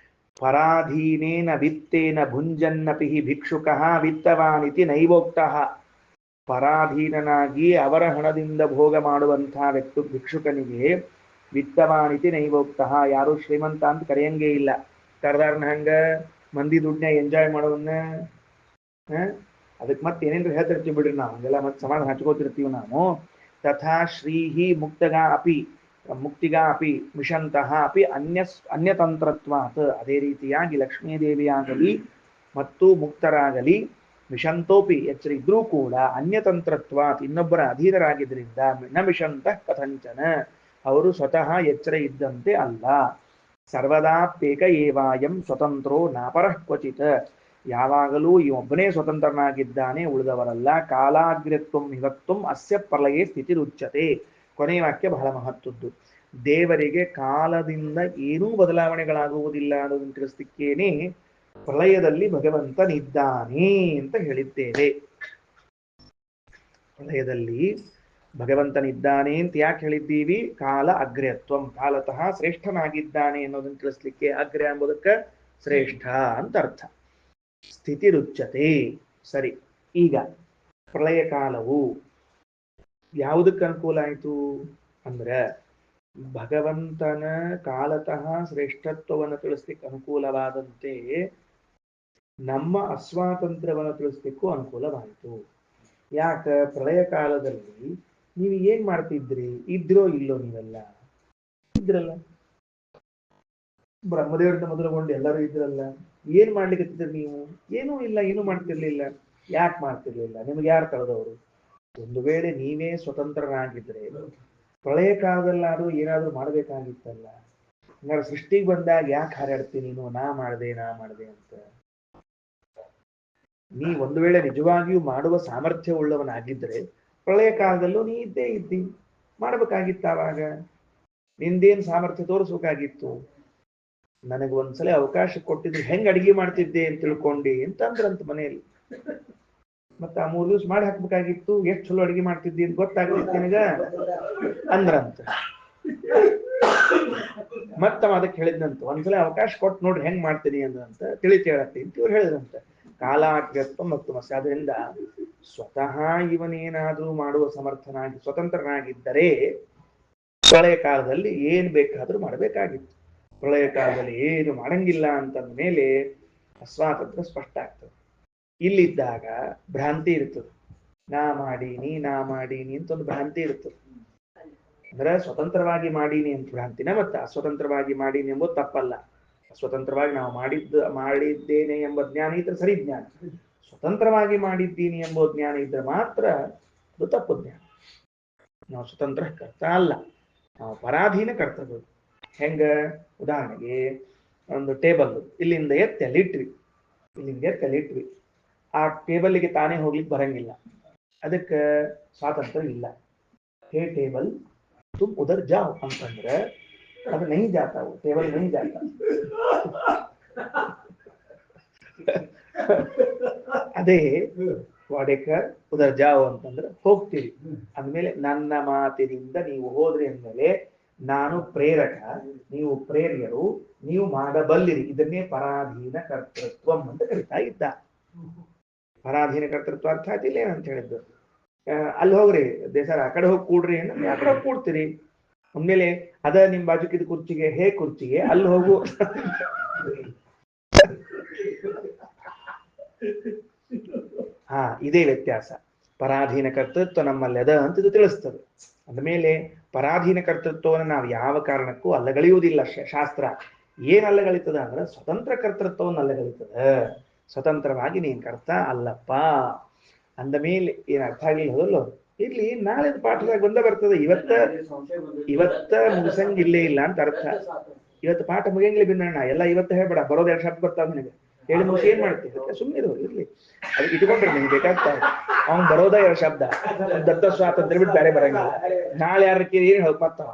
A: ಪರಾಧೀನೇನ ವಿತ್ತೇನ ಭುಂಜನ್ನಪಿ ಭಿಕ್ಷುಕ ವಿತ್ತವಾನಿತಿ ನೈವೋಕ್ತಃ. ಪರಾಧೀನನಾಗಿ ಅವರ ಹಣದಿಂದ ಭೋಗ ಮಾಡುವಂತಹ ಭಿಕ್ಷುಕನಿಗೆ ವಿತ್ತವಾನಿತಿ ನೈವೋಕ್ತಃ, ಯಾರು ಶ್ರೀಮಂತ ಅಂತ ಕರೆಯಂಗೇ ಇಲ್ಲ. ಕರ್ದಾರ್ನ ಹಂಗ ಮಂದಿ ದುಡ್ಡನ್ನ ಎಂಜಾಯ್ ಮಾಡೋವನ್ನ. ಅದಕ್ಕೆ ಮತ್ತೆ ಏನೇನ್ರಿ ಹೇಳ್ತಿರ್ತೀವಿ ಬಿಡ್ರಿ ನಾವು, ಹಂಗೆಲ್ಲ ಮತ್ತೆ ಸಮಾಧಾನ ಹಚ್ಕೋತಿರ್ತೀವಿ ನಾವು. ತಥಾ ಶ್ರೀಹಿ ಮುಕ್ತಗಾ ಅಪಿ ಮುಕ್ತಿಗಾ ಅಪಿ ಮಿಷಂತಹ ಅಪಿ ಅನ್ಯತಂತ್ರತ್ವಾತ್. ಅದೇ ರೀತಿಯಾಗಿ ಲಕ್ಷ್ಮೀದೇವಿಯಾಗಲಿ ಮತ್ತು ಮುಕ್ತರಾಗಲಿ ಮಿಷಂತೋಪಿ ಎಚ್ಚರ ಇದ್ರೂ ಕೂಡ ಅನ್ಯತಂತ್ರತ್ವಾತ್ ಇನ್ನೊಬ್ಬರ ಅಧೀನರಾಗಿದ್ದರಿಂದ ನ ಮಿಷಂತ ಕಥಂಚನ ಅವರು ಸ್ವತಃ ಎಚ್ಚರ ಇದ್ದಂತೆ ಅಲ್ಲ. ಸರ್ವದಾಪ್ಯೇಕ ಏವಾಯಂ ಸ್ವತಂತ್ರೋ ನಾಪರಃ ಕ್ವಚಿತ್. ಯಾವಾಗಲೂ ಈ ಒಬ್ಬನೇ ಸ್ವತಂತ್ರನಾಗಿದ್ದಾನೆ, ಉಳಿದವರಲ್ಲ. ಕಾಲಾಗ್ರತ್ವಂ ವಿಭಕ್ತಂ ಅಸ್ಯ ಪ್ರಳಯೇ ಸ್ಥಿತಿರುಚ್ಯತೆ. ಕೊನೆಯ ವಾಕ್ಯ ಬಹಳ ಮಹತ್ವದ್ದು. ದೇವರಿಗೆ ಕಾಲದಿಂದ ಏನೂ ಬದಲಾವಣೆಗಳಾಗುವುದಿಲ್ಲ ಅನ್ನೋದನ್ನು ತಿಳಿಸ್ಲಿಕ್ಕೇನೆ ಪ್ರಳಯದಲ್ಲಿ ಭಗವಂತನಿದ್ದಾನೆ ಅಂತ ಹೇಳಿದ್ದೇವೆ. ಪ್ರಳಯದಲ್ಲಿ ಭಗವಂತನಿದ್ದಾನೆ ಅಂತ ಯಾಕೆ ಹೇಳಿದ್ದೀವಿ? ಕಾಲ ಅಗ್ರ್ಯತ್ವಂ, ಕಾಲತಃ ಶ್ರೇಷ್ಠನಾಗಿದ್ದಾನೆ ಅನ್ನೋದನ್ನು ತಿಳಿಸ್ಲಿಕ್ಕೆ ಅಗ್ರ್ಯ ಎಂಬುದಕ್ಕೆ ಶ್ರೇಷ್ಠ ಅಂತ ಅರ್ಥ. ಸ್ಥಿತಿರುಚ್ಯತೆ. ಸರಿ, ಈಗ ಪ್ರಳಯ ಕಾಲವು ಯಾವುದಕ್ಕೆ ಅನುಕೂಲ ಆಯಿತು ಅಂದ್ರೆ ಭಗವಂತನ ಕಾಲತಃ ಶ್ರೇಷ್ಠತ್ವವನ್ನು ತಿಳಿಸ್ಲಿಕ್ಕೆ ಅನುಕೂಲವಾದಂತೆ ನಮ್ಮ ಅಸ್ವಾತಂತ್ರ್ಯವನ್ನು ತಿಳಿಸ್ಲಿಕ್ಕೂ ಅನುಕೂಲವಾಯಿತು. ಯಾಕ? ಪ್ರಳಯ ಕಾಲದಲ್ಲಿ ನೀವು ಏನ್ ಮಾಡ್ತಿದ್ರಿ? ಇದ್ರೋ ಇಲ್ಲೋ? ನೀವೆಲ್ಲ ಇದ್ರಲ್ಲ, ಬ್ರಹ್ಮದೇವರಿಂದ ಮೊದಲುಗೊಂಡು ಎಲ್ಲರೂ ಇದ್ರಲ್ಲ. ಏನ್ ಮಾಡ್ಲಿಕ್ಕೆ ನೀವು? ಏನೂ ಇಲ್ಲ, ಏನೂ ಮಾಡ್ತಿರ್ಲಿಲ್ಲ. ಯಾಕೆ ಮಾಡ್ತಿರ್ಲಿಲ್ಲ? ನಿಮ್ಗೆ ಯಾರು ಕಳೆದವರು? ಒಂದು ವೇಳೆ ನೀವೇ ಸ್ವತಂತ್ರರಾಗಿದ್ರೆ ಪ್ರಳಯ ಕಾಲದಲ್ಲಾದ್ರೂ ಏನಾದ್ರೂ ಮಾಡ್ಬೇಕಾಗಿತ್ತಲ್ಲ. ಹಂಗಾರೆ ಸೃಷ್ಟಿಗೆ ಬಂದಾಗ ಯಾಕೆ ಹಾರಾಡ್ತೀನಿ ನೀನು? ನಾ ಮಾಡ್ದೆ ಅಂತ. ನೀ ಒಂದು ವೇಳೆ ನಿಜವಾಗಿಯೂ ಮಾಡುವ ಸಾಮರ್ಥ್ಯ ಉಳ್ಳವನಾಗಿದ್ರೆ ಪ್ರಳಯ ಕಾಲದಲ್ಲೂ ನೀ ಇದ್ದೇ ಇದ್ದಿ, ಮಾಡ್ಬೇಕಾಗಿತ್ತ. ಅವಾಗ ನಿಂದೇನ್ ಸಾಮರ್ಥ್ಯ ತೋರಿಸ್ಬೇಕಾಗಿತ್ತು? ನನಗೆ ಒಂದ್ಸಲ ಅವಕಾಶ ಕೊಟ್ಟಿದ್ರೆ ಹೆಂಗ್ ಅಡಿಗೆ ಮಾಡ್ತಿದ್ದೆ ಅಂತ ತಿಳ್ಕೊಂಡಿ ಅಂತ ಅಂದ್ರಂತ ಮನೆಯಲ್ಲಿ. ಮತ್ತ ಆ 3 ದಿವಸ ಮಾಡಿ ಹಾಕ್ಬೇಕಾಗಿತ್ತು. ಎಷ್ಟು ಚಲೋ ಅಡಿಗೆ ಮಾಡ್ತಿದ್ದಿ ಅಂತ ಗೊತ್ತಾಗ್ತಿತ್ತು ನಿನಗ ಅಂದ್ರಂತ. ಮತ್ತ ಅದಕ್ಕೆ ಹೇಳಿದ್ನಂತ, ಒಂದ್ಸಲ ಅವಕಾಶ ಕೊಟ್ಟು ನೋಡ್ರಿ ಹೆಂಗ್ ಮಾಡ್ತೀನಿ ಅಂದ್ರಂತ. ತಿಳಿತೇಳತ್ತಿ ಅಂತ ಇವ್ರು ಹೇಳಿದ್ರಂತ. ಕಾಲಾಗ್ರತ್ವ ಮತ್ತು ಮಸ್ಯ. ಅದರಿಂದ ಸ್ವತಃ ಇವನೇನಾದ್ರೂ ಮಾಡುವ ಸಮರ್ಥನಾಗಿ ಸ್ವತಂತ್ರನಾಗಿದ್ದರೆ ಪ್ರಳಯ ಕಾಲದಲ್ಲಿ ಏನ್ ಬೇಕಾದ್ರೂ ಮಾಡಬೇಕಾಗಿತ್ತು. ಪ್ರಳಯ ಕಾಲದಲ್ಲಿ ಏನು ಮಾಡಂಗಿಲ್ಲ ಅಂತಂದ ಮೇಲೆ ಅಸ್ವಾತಂತ್ರ್ಯ ಸ್ಪಷ್ಟ ಆಗ್ತದೆ. ಇಲ್ಲಿದ್ದಾಗ ಭ್ರಾಂತಿ ಇರ್ತದೆ. ನಾ ಮಾಡೀನಿ ಅಂತ ಒಂದು ಭ್ರಾಂತಿ ಇರ್ತದೆ. ಅಂದ್ರೆ ಸ್ವತಂತ್ರವಾಗಿ ಮಾಡೀನಿ ಅಂತ ಭ್ರಾಂತಿನ, ಮತ್ತೆ ಅಸ್ವತಂತ್ರವಾಗಿ ಮಾಡೀನಿ ಎಂಬುದು ತಪ್ಪಲ್ಲ. ಸ್ವತಂತ್ರವಾಗಿ ನಾವು ಮಾಡಿದ್ದೇನೆ ಎಂಬ ಜ್ಞಾನ ಇದ್ರೆ ಸರಿ ಜ್ಞಾನ. ಸ್ವತಂತ್ರವಾಗಿ ಮಾಡಿದ್ದೀನಿ ಎಂಬ ಜ್ಞಾನ ಇದ್ರೆ ಮಾತ್ರ ಅದು ತಪ್ಪು ಜ್ಞಾನ. ನಾವು ಸ್ವತಂತ್ರ ಕರ್ತ ಅಲ್ಲ, ನಾವು ಪರಾಧೀನ ಕರ್ತವ್ಯ. ಹೆಂಗ? ಉದಾಹರಣೆಗೆ ಒಂದು ಟೇಬಲ್ ಇಲ್ಲಿಂದ ಎತ್ತಿ ಅಲ್ಲಿಟ್ವಿ. ಆ ಟೇಬಲ್ಗೆ ತಾನೇ ಹೋಗ್ಲಿಕ್ಕೆ ಬರಂಗಿಲ್ಲ, ಅದಕ್ಕೆ ಸ್ವಾತಂತ್ರ್ಯ ಇಲ್ಲ. ಹೇ ಟೇಬಲ್ ತುಮ್ ಉದರ್ ಜಾವ್ ಅಂತಂದ್ರೆ ಅದು ನೈ ಜಾತ, ಟೇಬಲ್ ನೈ ಜಾತ. ಅದೇ ವಾಡೇಕರ್ ಉದರ್ ಜಾವ್ ಅಂತಂದ್ರೆ ಹೋಗ್ತೀವಿ ಅಂದ್ಮೇಲೆ ನನ್ನ ಮಾತಿನಿಂದ ನೀವು ಹೋದ್ರಿ ಅಂದ್ಮೇಲೆ ನಾನು ಪ್ರೇರಕ, ನೀವು ಪ್ರೇರ್ಯರು, ನೀವು ಮಾಡಬಲ್ಲಿರಿ. ಇದನ್ನೇ ಪರಾಧೀನ ಕರ್ತೃತ್ವ ಅಂತ ಕರಿತಾ ಇದ್ದ. ಪರಾಧೀನ ಕರ್ತೃತ್ವ ಅರ್ಥ ಆಯ್ತಿಲ್ಲ ಏನಂತ ಹೇಳಿದ್ದು? ಅಲ್ಲಿ ಹೋಗ್ರಿ ದೇಸರ ಆ ಕಡೆ ಹೋಗಿ ಕೂಡ್ರಿ ಅಂದ್ರೆ ಆ ಕಡೆ ಹೋಗಿ ಕೂಡ್ತೀರಿ. ಅಂದ್ಮೇಲೆ ಅದ ನಿಮ್ ಬಾಜುಕಿದ ಕುರ್ಚಿಗೆ ಕುರ್ಚಿಗೆ ಅಲ್ಲಿ ಹೋಗು. ಇದೇ ವ್ಯತ್ಯಾಸ. ಪರಾಧೀನ ಕರ್ತೃತ್ವ ನಮ್ಮಲ್ಲಿ ಅದ ಅಂತ ಇದು ತಿಳಿಸ್ತದೆ. ಅಂದಮೇಲೆ ಪರಾಧೀನ ಕರ್ತೃತ್ವವನ್ನು ನಾವು ಯಾವ ಕಾರಣಕ್ಕೂ ಅಲ್ಲಗಳೆಯುವುದಿಲ್ಲ. ಶಾಸ್ತ್ರ ಏನ್ ಅಲ್ಲಗಳಿತದ ಅಂದ್ರೆ ಸ್ವತಂತ್ರ ಕರ್ತೃತ್ವವನ್ನು ಅಲ್ಲಗಳಿತದ. ಸ್ವತಂತ್ರವಾಗಿ ನೀನ್ ಕರ್ತ ಅಲ್ಲಪ್ಪ ಅಂದ ಮೇಲೆ ಏನ್ ಅರ್ಥ ಆಗಿಲ್ಲ ಹೋದಲ್ಲೋ? ಇರ್ಲಿ, ನಾಳೆ ಪಾಠದಾಗ ಬರ್ತದೆ. ಇವತ್ತ ಮುಗಿಸಂಗಿಲ್ಲೇ ಇಲ್ಲ ಅಂತ ಅರ್ಥ. ಇವತ್ತು ಪಾಠ ಮುಗಿಯಂಗಿಲ್ಲ ಬಿನ್ನಣ್ಣ, ಎಲ್ಲ ಇವತ್ತ ಹೇಳ್ಬೇಡ. ಬರೋದು 2 ಶಬ್ದ ಬರ್ತಾವ ನಿನಗೆ. ಹೇಳಿ ಮುಗಿಸಿ ಏನ್ ಮಾಡ್ತೀವಿ? ಸುಮ್ಮನೆ ಇರ್ಲಿ, ಅದಕ್ಕೆ ಇಟ್ಕೊಂಡ್ರೆ ನಿಮ್ಗೆ ಬೇಕಾಗ್ತಾ ಅವ್ನು ಬರೋದ 2 ಶಬ್ದ. ದತ್ತ ಸ್ವಾತಂತ್ರ್ಯ ಬಿಟ್ಟು ಬೇರೆ ಬರಂಗಿಲ್ಲ. ನಾಳೆ ಯಾರ ಏನ್ ಹೇಳ್ಕೊತಾವ?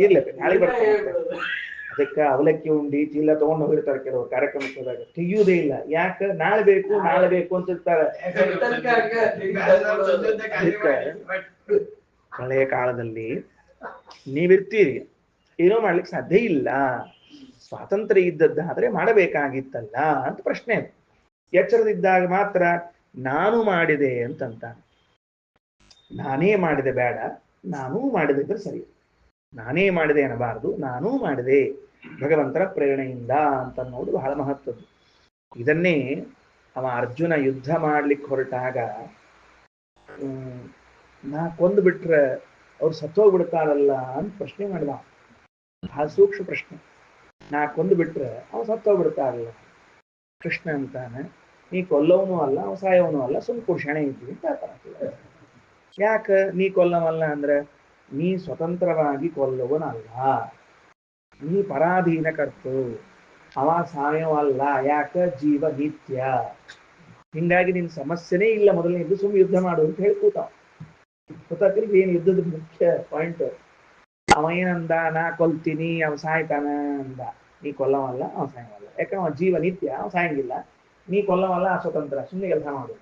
A: ಇರ್ಲಿ, ನಾಳೆ ಬರ್ತಾವ. ಅದಕ್ಕೆ ಅವಲಕ್ಕಿ ಉಂಡಿ ಚೀಲ ತಗೊಂಡು ಹೋಗಿರ್ತಾರೆ ಕೆಲವರು ಕಾರ್ಯಕ್ರಮದಾಗ, ತೆಗಿಯುವುದೇ ಇಲ್ಲ. ಯಾಕೆ? ನಾಳೆ ಬೇಕು ಅಂತ ಇರ್ತಾರೆ. ಹಳೆಯ ಕಾಲದಲ್ಲಿ ನೀವಿರ್ತೀರಿ, ಏನೋ ಮಾಡ್ಲಿಕ್ಕೆ ಸಾಧ್ಯ ಇಲ್ಲ. ಸ್ವಾತಂತ್ರ್ಯ ಇದ್ದದ್ದಾದ್ರೆ ಮಾಡಬೇಕಾಗಿತ್ತಲ್ಲ ಅಂತ ಪ್ರಶ್ನೆ. ಎಚ್ಚರದಿದ್ದಾಗ ಮಾತ್ರ ನಾನು ಮಾಡಿದೆ ಅಂತಂತ. ನಾನೇ ಮಾಡಿದೆ ಬೇಡ, ನಾನೂ ಮಾಡಿದ್ರೆ ಸರಿ. ನಾನೇ ಮಾಡಿದೆ ಅನ್ನಬಾರದು, ನಾನೂ ಮಾಡಿದೆ ಭಗವಂತನ ಪ್ರೇರಣೆಯಿಂದ ಅಂತ ಅನ್ನೋದು ಬಹಳ ಮಹತ್ವದ್ದು. ಇದನ್ನೇ ಅವ ಅರ್ಜುನ ಯುದ್ಧ ಮಾಡ್ಲಿಕ್ಕೆ ಹೊರಟಾಗ ನಾ ಕೊಂದು ಬಿಟ್ರೆ ಅವ್ರು ಸತ್ತೋಗ್ಬಿಡ್ತಾರಲ್ಲ ಅಂತ ಪ್ರಶ್ನೆ ಮಾಡಿದ. ಬಹಳ ಸೂಕ್ಷ್ಮ ಪ್ರಶ್ನೆ. ನಾ ಕೊಂದು ಬಿಟ್ರೆ ಅವ್ ಸತ್ತೋಗ್ಬಿಡ್ತಾರಲ್ಲ. ಕೃಷ್ಣ ಅಂತಾನೆ, ನೀ ಕೊಲ್ಲವನು ಅಲ್ಲ, ಅವ ಸಾಯವನು ಅಲ್ಲ, ಸುಮ್ ಕುರ್ಷಣೆ ಇದ್ದೀವಿ ಅಂತ. ಯಾಕ ನೀ ಕೊಲ್ಲವಲ್ಲ ಅಂದ್ರೆ ನೀ ಸ್ವತಂತ್ರವಾಗಿ ಕೊಲ್ಲುವನಲ್ಲ. ನೀ ಪರಾಧೀನ ಕರ್ತು, ಅವ ಸಾಯವಲ್ಲ, ಯಾಕ ಜೀವ ನಿತ್ಯ. ಹಿಂಗಾಗಿ ನಿನ್ ಸಮಸ್ಯೆನೇ ಇಲ್ಲ, ಮೊದಲನೇದು ಸುಮ್ಮನೆ ಯುದ್ಧ ಮಾಡು ಅಂತ ಹೇಳಿ ಕೂತಾವ. ಗೊತ್ತಾಗ್ತಿಲ್ಲ ಏನ್ ಯುದ್ಧದ ಮುಖ್ಯ ಪಾಯಿಂಟ್. ಅವ ಏನಂದ, ನಾ ಕೊಲ್ತೀನಿ, ಅವ ಸಾಯ್ತಾನ ಅಂದ. ನೀ ಕೊಲ್ಲವಲ್ಲ, ಅವ ಸಾಯವಲ್ಲ, ಯಾಕಂದ್ರೆ ಅವ ಜೀವ ನಿತ್ಯ, ಅವ ಸಾಯಂಗಿಲ್ಲ. ನೀ ಕೊಲ್ಲವಲ್ಲ, ಸ್ವತಂತ್ರ, ಸುಮ್ಮನೆ ಕೆಲಸ ಮಾಡು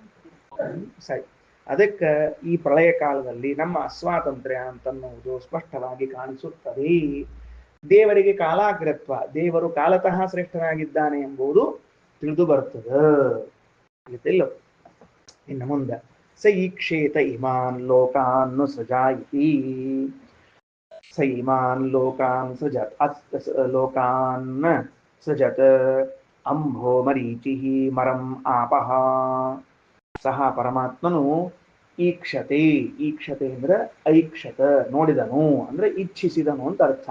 A: ಸರಿ. ಅದಕ್ಕೆ ಈ ಪ್ರಳಯ ಕಾಲದಲ್ಲಿ ನಮ್ಮ ಅಸ್ವಾತಂತ್ರ್ಯ ಅಂತನ್ನುವುದು ಸ್ಪಷ್ಟವಾಗಿ ಕಾಣಿಸುತ್ತದೆ. ದೇವರಿಗೆ ಕಾಲಾಗ್ರತ್ವ, ದೇವರು ಕಾಲತಃ ಶ್ರೇಷ್ಠನಾಗಿದ್ದಾನೆ ಎಂಬುದು ತಿಳಿದು ಬರ್ತದೆ. ತಿಳಿತಿಲ್ಲ. ಇನ್ನು ಮುಂದೆ ಸ ಈಕ್ಷೇತ ಇಮಾನ್ ಲೋಕಾನ್ ಸೃಜಾಯಿತಿ, ಸ ಇಮಾನ್ ಲೋಕಾನ್ ಸೃಜತ್ ಲೋಕಾನ್ ಸೃಜತ್ ಅಂಭೋ ಮರೀಚಿ ಮರಂ ಆಪಃ. ಸಹ ಪರಮಾತ್ಮನು ಈಕ್ಷತೆ, ಈಕ್ಷತೆ ಅಂದ್ರೆ ಐಕ್ಷತ, ನೋಡಿದನು ಅಂದ್ರೆ ಇಚ್ಛಿಸಿದನು ಅಂತ ಅರ್ಥ.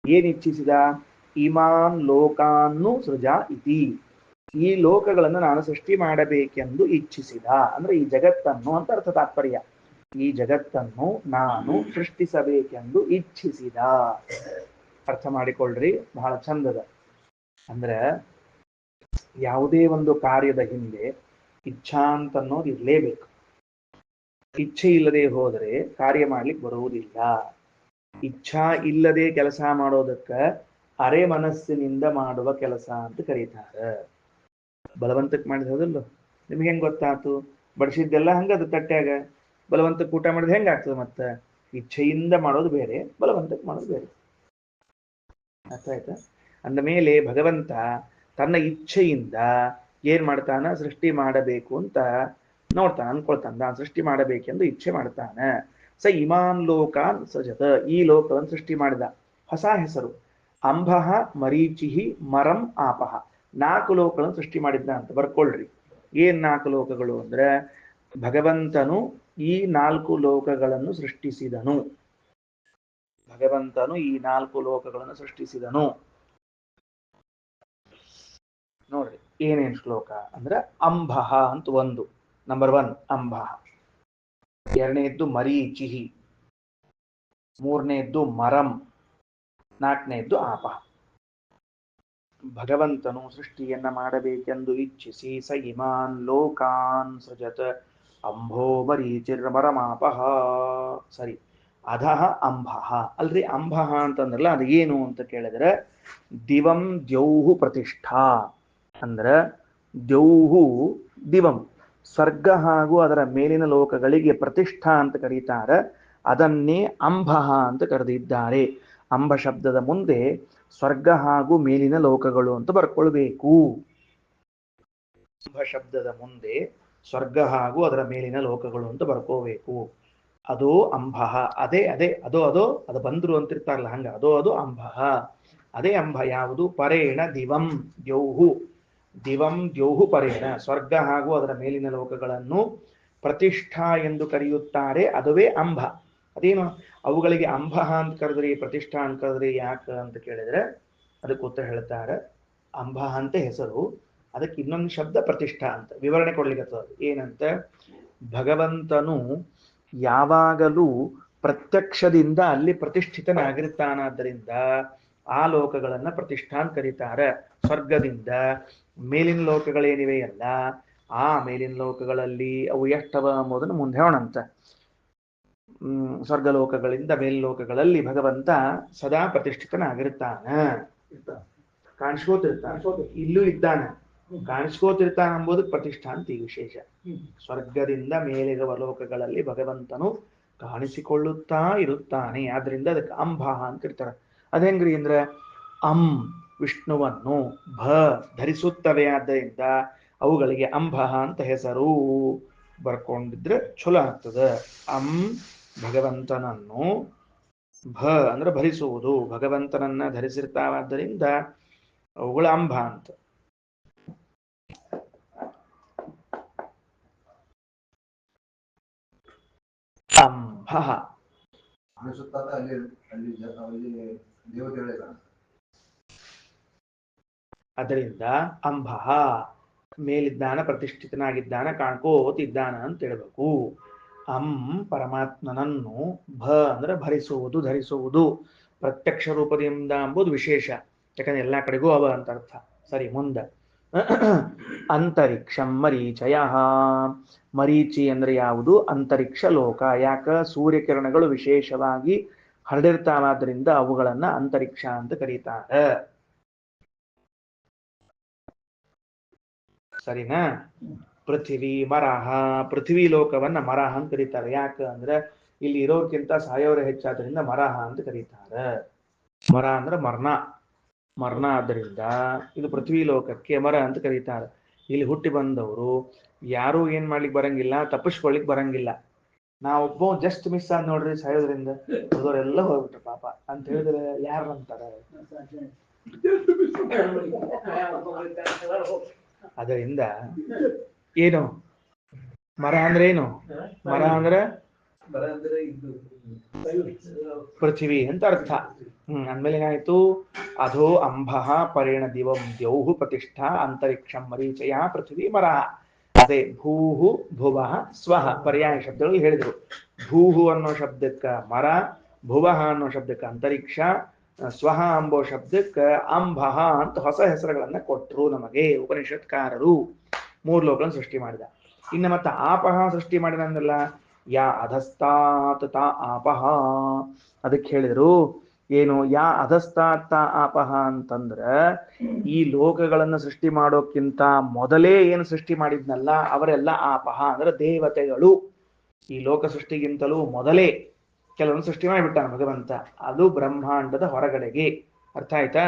A: ಏನ್ ಇಚ್ಛಿಸಿದ? ಇಮಾನ್ ಲೋಕಾನ್ನು ಸೃಜಾ ಇತಿ, ಈ ಲೋಕಗಳನ್ನು ನಾನು ಸೃಷ್ಟಿ ಮಾಡಬೇಕೆಂದು ಇಚ್ಛಿಸಿದ ಅಂದ್ರೆ ಈ ಜಗತ್ತನ್ನು ಅಂತ ಅರ್ಥ ತಾತ್ಪರ್ಯ. ಈ ಜಗತ್ತನ್ನು ನಾನು ಸೃಷ್ಟಿಸಬೇಕೆಂದು ಇಚ್ಛಿಸಿದ. ಅರ್ಥ ಮಾಡಿಕೊಳ್ಳ್ರಿ, ಬಹಳ ಚಂದದ. ಅಂದ್ರೆ ಯಾವುದೇ ಒಂದು ಕಾರ್ಯದ ಹಿಂದೆ ಇಚ್ಛಾ ಅಂತ ಅನ್ನೋದು ಇರಲೇಬೇಕು. ಇಚ್ಛೆ ಇಲ್ಲದೆ ಹೋದರೆ ಕಾರ್ಯ ಮಾಡ್ಲಿಕ್ಕೆ ಬರುವುದಿಲ್ಲ. ಇಚ್ಛಾ ಇಲ್ಲದೆ ಕೆಲಸ ಮಾಡೋದಕ್ಕ ಅರೆ ಮನಸ್ಸಿನಿಂದ ಮಾಡುವ ಕೆಲಸ ಅಂತ ಕರೀತಾರೆ. ಬಲವಂತಕ್ಕೆ ಮಾಡಿದ ಹೋದಲ್ಲ, ನಿಮ್ಗೆ ಹೆಂಗ್ ಗೊತ್ತಾತು? ಬಡಿಸಿದ್ದೆಲ್ಲ ಹಂಗದ ತಟ್ಟ್ಯಾಗ, ಬಲವಂತಕ್ಕೆ ಊಟ ಮಾಡಿದ್ರೆ ಹೆಂಗಾಗ್ತದೆ? ಮತ್ತೆ ಇಚ್ಛೆಯಿಂದ ಮಾಡೋದು ಬೇರೆ, ಬಲವಂತಕ್ಕೆ ಮಾಡೋದು ಬೇರೆ. ಅರ್ಥ ಆಯ್ತಾ? ಅಂದ ಮೇಲೆ ಭಗವಂತ ತನ್ನ ಇಚ್ಛೆಯಿಂದ ಏನ್ ಮಾಡ್ತಾನ? ಸೃಷ್ಟಿ ಮಾಡಬೇಕು ಅಂತ ನೋಡ್ತಾನ, ಅನ್ಕೊಳ್ತಾನ, ನಾನು ಸೃಷ್ಟಿ ಮಾಡಬೇಕೆಂದು ಇಚ್ಛೆ ಮಾಡ್ತಾನ. ಸ ಇಮಾನ್ ಲೋಕಾನ್ ಸೃಜತ, ಈ ಲೋಕವನ್ನು ಸೃಷ್ಟಿ ಮಾಡಿದ. ಹೊಸ ಹೆಸರು ಅಂಬಃ ಮರೀಚಿಹಿ ಮರಂ ಆಪಃ. 4 ಲೋಕಗಳನ್ನು ಸೃಷ್ಟಿ ಮಾಡಿದ್ದ ಅಂತ ಬರ್ಕೊಳ್ರಿ. ಏನ್ 4 ಲೋಕಗಳು ಅಂದ್ರೆ, ಭಗವಂತನು ಈ 4 ಲೋಕಗಳನ್ನು ಸೃಷ್ಟಿಸಿದನು. ಭಗವಂತನು ಈ 4 ಲೋಕಗಳನ್ನು ಸೃಷ್ಟಿಸಿದನು. ನೋಡ್ರಿ ಏನೇನ್ ಶ್ಲೋಕ ಅಂದ್ರೆ, ಅಂಬಃ ಅಂತ ಒಂದು, ನಂಬರ್ 1 ಅಂಬಃ. ಎರಡನೇದ್ದು ಮರೀಚಿಹಿ, ಮೂರನೇದ್ದು ಮರಂ, ನಾಲ್ಕನೇದ್ದು ಆಪಃ. ಭಗವಂತನು ಸೃಷ್ಟಿಯನ್ನ ಮಾಡಬೇಕೆಂದು ಇಚ್ಛಿಸಿ ಸ ಇಮಾನ್ ಲೋಕಾನ್ ಸೃಜತ ಅಂಭೋ ಮರೀಚಿರ್ಮರಮಾಪಃ. ಸರಿ, ಅಧಃ ಅಂಬಃ. ಅಲ್ರಿ ಅಂಬಃ ಅಂತಂದ್ರಲ್ಲ, ಅದು ಏನು ಅಂತ ಕೇಳಿದ್ರೆ, ದಿವಂ ದ್ಯೌಹು ಪ್ರತಿಷ್ಠಾ. ಅಂದ್ರ ದ್ಯೌಹು ದಿವಂ, ಸ್ವರ್ಗ ಹಾಗೂ ಅದರ ಮೇಲಿನ ಲೋಕಗಳಿಗೆ ಪ್ರತಿಷ್ಠಾ ಅಂತ ಕರೀತಾರೆ. ಅದನ್ನೇ ಅಂಬಃ ಅಂತ ಕರೆದಿದ್ದಾರೆ. ಅಂಬ ಶಬ್ದದ ಮುಂದೆ ಸ್ವರ್ಗ ಹಾಗೂ ಮೇಲಿನ ಲೋಕಗಳು ಅಂತ ಬರ್ಕೊಳ್ಬೇಕು. ಅಂಬ ಶಬ್ದದ ಮುಂದೆ ಸ್ವರ್ಗ ಹಾಗೂ ಅದರ ಮೇಲಿನ ಲೋಕಗಳು ಅಂತ ಬರ್ಕೋಬೇಕು. ಅದು ಅಂಬಃ. ಅದೇ ಅದೇ ಅದೋ ಅದೋ ಅದು ಬಂದ್ರು ಅಂತಿರ್ತಾರಲ್ಲ, ಹಂಗ ಅದು ಅಂಬಃ. ಅದೇ ಅಂಬ ಯಾವುದು? ಪರೇಣ ದಿವಂ ದ್ಯೌಹು, ದಿವಂ ದ್ಯೌಹು ಪರೇಣ, ಸ್ವರ್ಗ ಹಾಗೂ ಅದರ ಮೇಲಿನ ಲೋಕಗಳನ್ನು ಪ್ರತಿಷ್ಠಾ ಎಂದು ಕರೆಯುತ್ತಾರೆ. ಅದುವೇ ಅಂಬ. ಅದೇನು ಅವುಗಳಿಗೆ ಅಂಬಃ ಅಂತ ಕರೆದ್ರಿ, ಪ್ರತಿಷ್ಠಾ ಅಂತ ಕರೆದ್ರಿ ಯಾಕ ಅಂತ ಕೇಳಿದ್ರೆ, ಅದಕ್ಕೆ ಉತ್ತರ ಹೇಳ್ತಾರೆ. ಅಂಬಃ ಅಂತ ಹೆಸರು, ಅದಕ್ಕೆ ಇನ್ನೊಂದು ಶಬ್ದ ಪ್ರತಿಷ್ಠಾ ಅಂತ. ವಿವರಣೆ ಕೊಡ್ಲಿಕ್ಕೆ ಏನಂತ, ಭಗವಂತನು ಯಾವಾಗಲೂ ಪ್ರತ್ಯಕ್ಷದಿಂದ ಅಲ್ಲಿ ಪ್ರತಿಷ್ಠಿತನಾಗಿರ್ತಾನಾದ್ದರಿಂದ ಆ ಲೋಕಗಳನ್ನ ಪ್ರತಿಷ್ಠಾ ಅಂತ ಕರೀತಾರೆ. ಸ್ವರ್ಗದಿಂದ ಮೇಲಿನ ಲೋಕಗಳೇನಿವೆಯಲ್ಲ, ಆ ಮೇಲಿನ ಲೋಕಗಳಲ್ಲಿ ಅವು ಎಷ್ಟವ ಎಂಬುದನ್ನು ಮುಂದೆ ಹೇಳೋಣಂತ. ಸ್ವರ್ಗಲೋಕಗಳಿಂದ ಮೇಲ್ಲೋಕಗಳಲ್ಲಿ ಭಗವಂತ ಸದಾ ಪ್ರತಿಷ್ಠಿತನಾಗಿರ್ತಾನ. ಕಾಣಿಸ್ಕೋತಿರ್ತಾನ, ಇಲ್ಲೂ ಇದ್ದಾನ, ಕಾಣಿಸ್ಕೋತಿರ್ತಾನ ಎಂಬುದಕ್ಕೆ ಪ್ರತಿಷ್ಠಾ ಅಂತ ಈ ವಿಶೇಷ. ಸ್ವರ್ಗದಿಂದ ಮೇಲಿರುವ ಲೋಕಗಳಲ್ಲಿ ಭಗವಂತನು ಕಾಣಿಸಿಕೊಳ್ಳುತ್ತಾ ಇರುತ್ತಾನೆ. ಆದ್ರಿಂದ ಅದಕ್ಕೆ ಅಂಬಃ ಅಂತ ಇರ್ತಾರೆ. ಅದೇಂಗ್ರಿ ಅಂದ್ರೆ, ಅಂ ವಿಷ್ಣುವನ್ನು, ಭ ಧರಿಸುತ್ತವೆ, ಆದ್ದರಿಂದ ಅವುಗಳಿಗೆ ಅಂಬಃ ಅಂತ ಹೆಸರು. ಬರ್ಕೊಂಡಿದ್ರೆ ಚಲೋ ಆಗ್ತದೆ. ಅಂ ಭಗವಂತನನ್ನು, ಭ ಅಂದ್ರೆ ಭರಿಸುವುದು, ಭಗವಂತನನ್ನ ಧರಿಸಿರ್ತಾವಾದ್ದರಿಂದ ಅವುಗಳ ಅಂಬ ಅಂತ. ಅಂಬಃ ಅದರಿಂದ ಅಂಬಃ ಮೇಲಿದ್ದಾನ, ಪ್ರತಿಷ್ಠಿತನಾಗಿದ್ದಾನ, ಕಾಣ್ಕೋತಿದ್ದಾನ ಅಂತ ಹೇಳ್ಬೇಕು. ಅಂ ಪರಮಾತ್ಮನನ್ನು, ಭ ಅಂದ್ರೆ ಭರಿಸುವುದು, ಧರಿಸುವುದು, ಪ್ರತ್ಯಕ್ಷ ರೂಪದಿಂದ ಎಂಬುದು ವಿಶೇಷ, ಯಾಕಂದ್ರೆ ಎಲ್ಲಾ ಕಡೆಗೂ ಅವ ಅಂತ ಅರ್ಥ. ಸರಿ, ಮುಂದೆ ಅಂತರಿಕ್ಷಂ ಮರೀಚಯ. ಮರೀಚಿ ಅಂದ್ರೆ ಯಾವುದು? ಅಂತರಿಕ್ಷ ಲೋಕ. ಯಾಕ? ಸೂರ್ಯಕಿರಣಗಳು ವಿಶೇಷವಾಗಿ ಹರಡಿರ್ತಾವಾದ್ರಿಂದ ಅವುಗಳನ್ನ ಅಂತರಿಕ್ಷ ಅಂತ ಕರೀತಾರೆ. ಸರಿನಾ? ಪೃಥ್ವಿ ಮರಹ. ಪೃಥ್ವಿ ಲೋಕವನ್ನ ಮರಹ ಅಂತ ಕರೀತಾರೆ. ಯಾಕ ಅಂದ್ರೆ ಇಲ್ಲಿ ಇರೋಕ್ಕಿಂತ ಸಾಯೋರ ಹೆಚ್ಚಾದ್ರಿಂದ ಮರಹ ಅಂತ ಕರೀತಾರೆ. ಮರ ಅಂದ್ರೆ ಮರಣ, ಮರಣ ಆದ್ದರಿಂದ ಇದು ಪೃಥ್ವಿ ಲೋಕಕ್ಕೆ ಮರ ಅಂತ ಕರೀತಾರೆ. ಇಲ್ಲಿ ಹುಟ್ಟಿ ಬಂದವರು ಯಾರು ಏನ್ ಮಾಡ್ಲಿಕ್ಕೆ ಬರಂಗಿಲ್ಲ, ತಪ್ಪಿಸ್ಕೊಳ್ಲಿಕ್ಕೆ ಬರಂಗಿಲ್ಲ. ನಾವೊಬ್ಬ ಜಸ್ಟ್ ಮಿಸ್ ಆದ್ ನೋಡ್ರಿ ಸಾಯೋದ್ರಿಂದ, ಉಳಿದವರೆಲ್ಲ ಹೋಗ್ಬಿಟ್ರು ಪಾಪ ಅಂತ ಹೇಳಿದ್ರೆ ಯಾರು ಅಂತಾರೆ? ಅದರಿಂದ ಏನು ಮರ ಅಂದ್ರೆ ಏನು? ಮರ ಅಂದ್ರೆ ಪೃಥ್ವಿ ಅಂತ ಅರ್ಥ. ಅಂದ್ಮೇಲೆ ಏನಾಯ್ತು? ಅಧೋ ಅಂಬಃ ಪರಿಣ ದಿವಂ ದ್ಯೌಹು ಪ್ರತಿಷ್ಠಾ ಅಂತರಿಕ್ಷಂ ಮರೀಚಯ ಪೃಥ್ವಿ ಮರ. ಅದೇ ಭೂಹು ಭುವಃ ಸ್ವಃ ಪರ್ಯಾಯ ಶಬ್ದಗಳು ಹೇಳಿದ್ರು. ಭೂಹು ಅನ್ನೋ ಶಬ್ದಕ್ಕ ಮರ, ಭುವಃ ಅನ್ನೋ ಶಬ್ದಕ್ಕ ಅಂತರಿಕ್ಷ, ಸ್ವಹ ಅಂಬೋ ಶಬ್ದಕ್ಕೆ ಅಂಬಃ ಅಂತ ಹೊಸ ಹೆಸರುಗಳನ್ನ ಕೊಟ್ಟರು ನಮಗೆ ಉಪನಿಷತ್ಕಾರರು. ಮೂರು ಲೋಕಗಳನ್ನು ಸೃಷ್ಟಿ ಮಾಡಿದ. ಇನ್ನು ಮತ್ತೆ ಆಪಹ ಸೃಷ್ಟಿ ಮಾಡಿದ ಅಂದ್ರಲ್ಲ, ಯಾ ಅಧಸ್ತಾತ್ ತಾ ಆಪಹ. ಅದಕ್ಕೆ ಹೇಳಿದ್ರು ಏನು? ಯಾ ಅಧಸ್ತಾತ್ ತಾ ಆಪಹ ಅಂತಂದ್ರೆ ಈ ಲೋಕಗಳನ್ನು ಸೃಷ್ಟಿ ಮಾಡೋಕ್ಕಿಂತ ಮೊದಲೇ ಏನು ಸೃಷ್ಟಿ ಮಾಡಿದ್ನಲ್ಲ ಅವರೆಲ್ಲ ಆಪಹ ಅಂದ್ರೆ ದೇವತೆಗಳು. ಈ ಲೋಕ ಸೃಷ್ಟಿಗಿಂತಲೂ ಮೊದಲೇ ಕೆಲವೊಂದು ಸೃಷ್ಟಿ ಮಾಡಿಬಿಟ್ಟಾನ ಭಗವಂತ. ಅದು ಬ್ರಹ್ಮಾಂಡದ ಹೊರಗಡೆಗೆ. ಅರ್ಥ ಆಯ್ತಾ?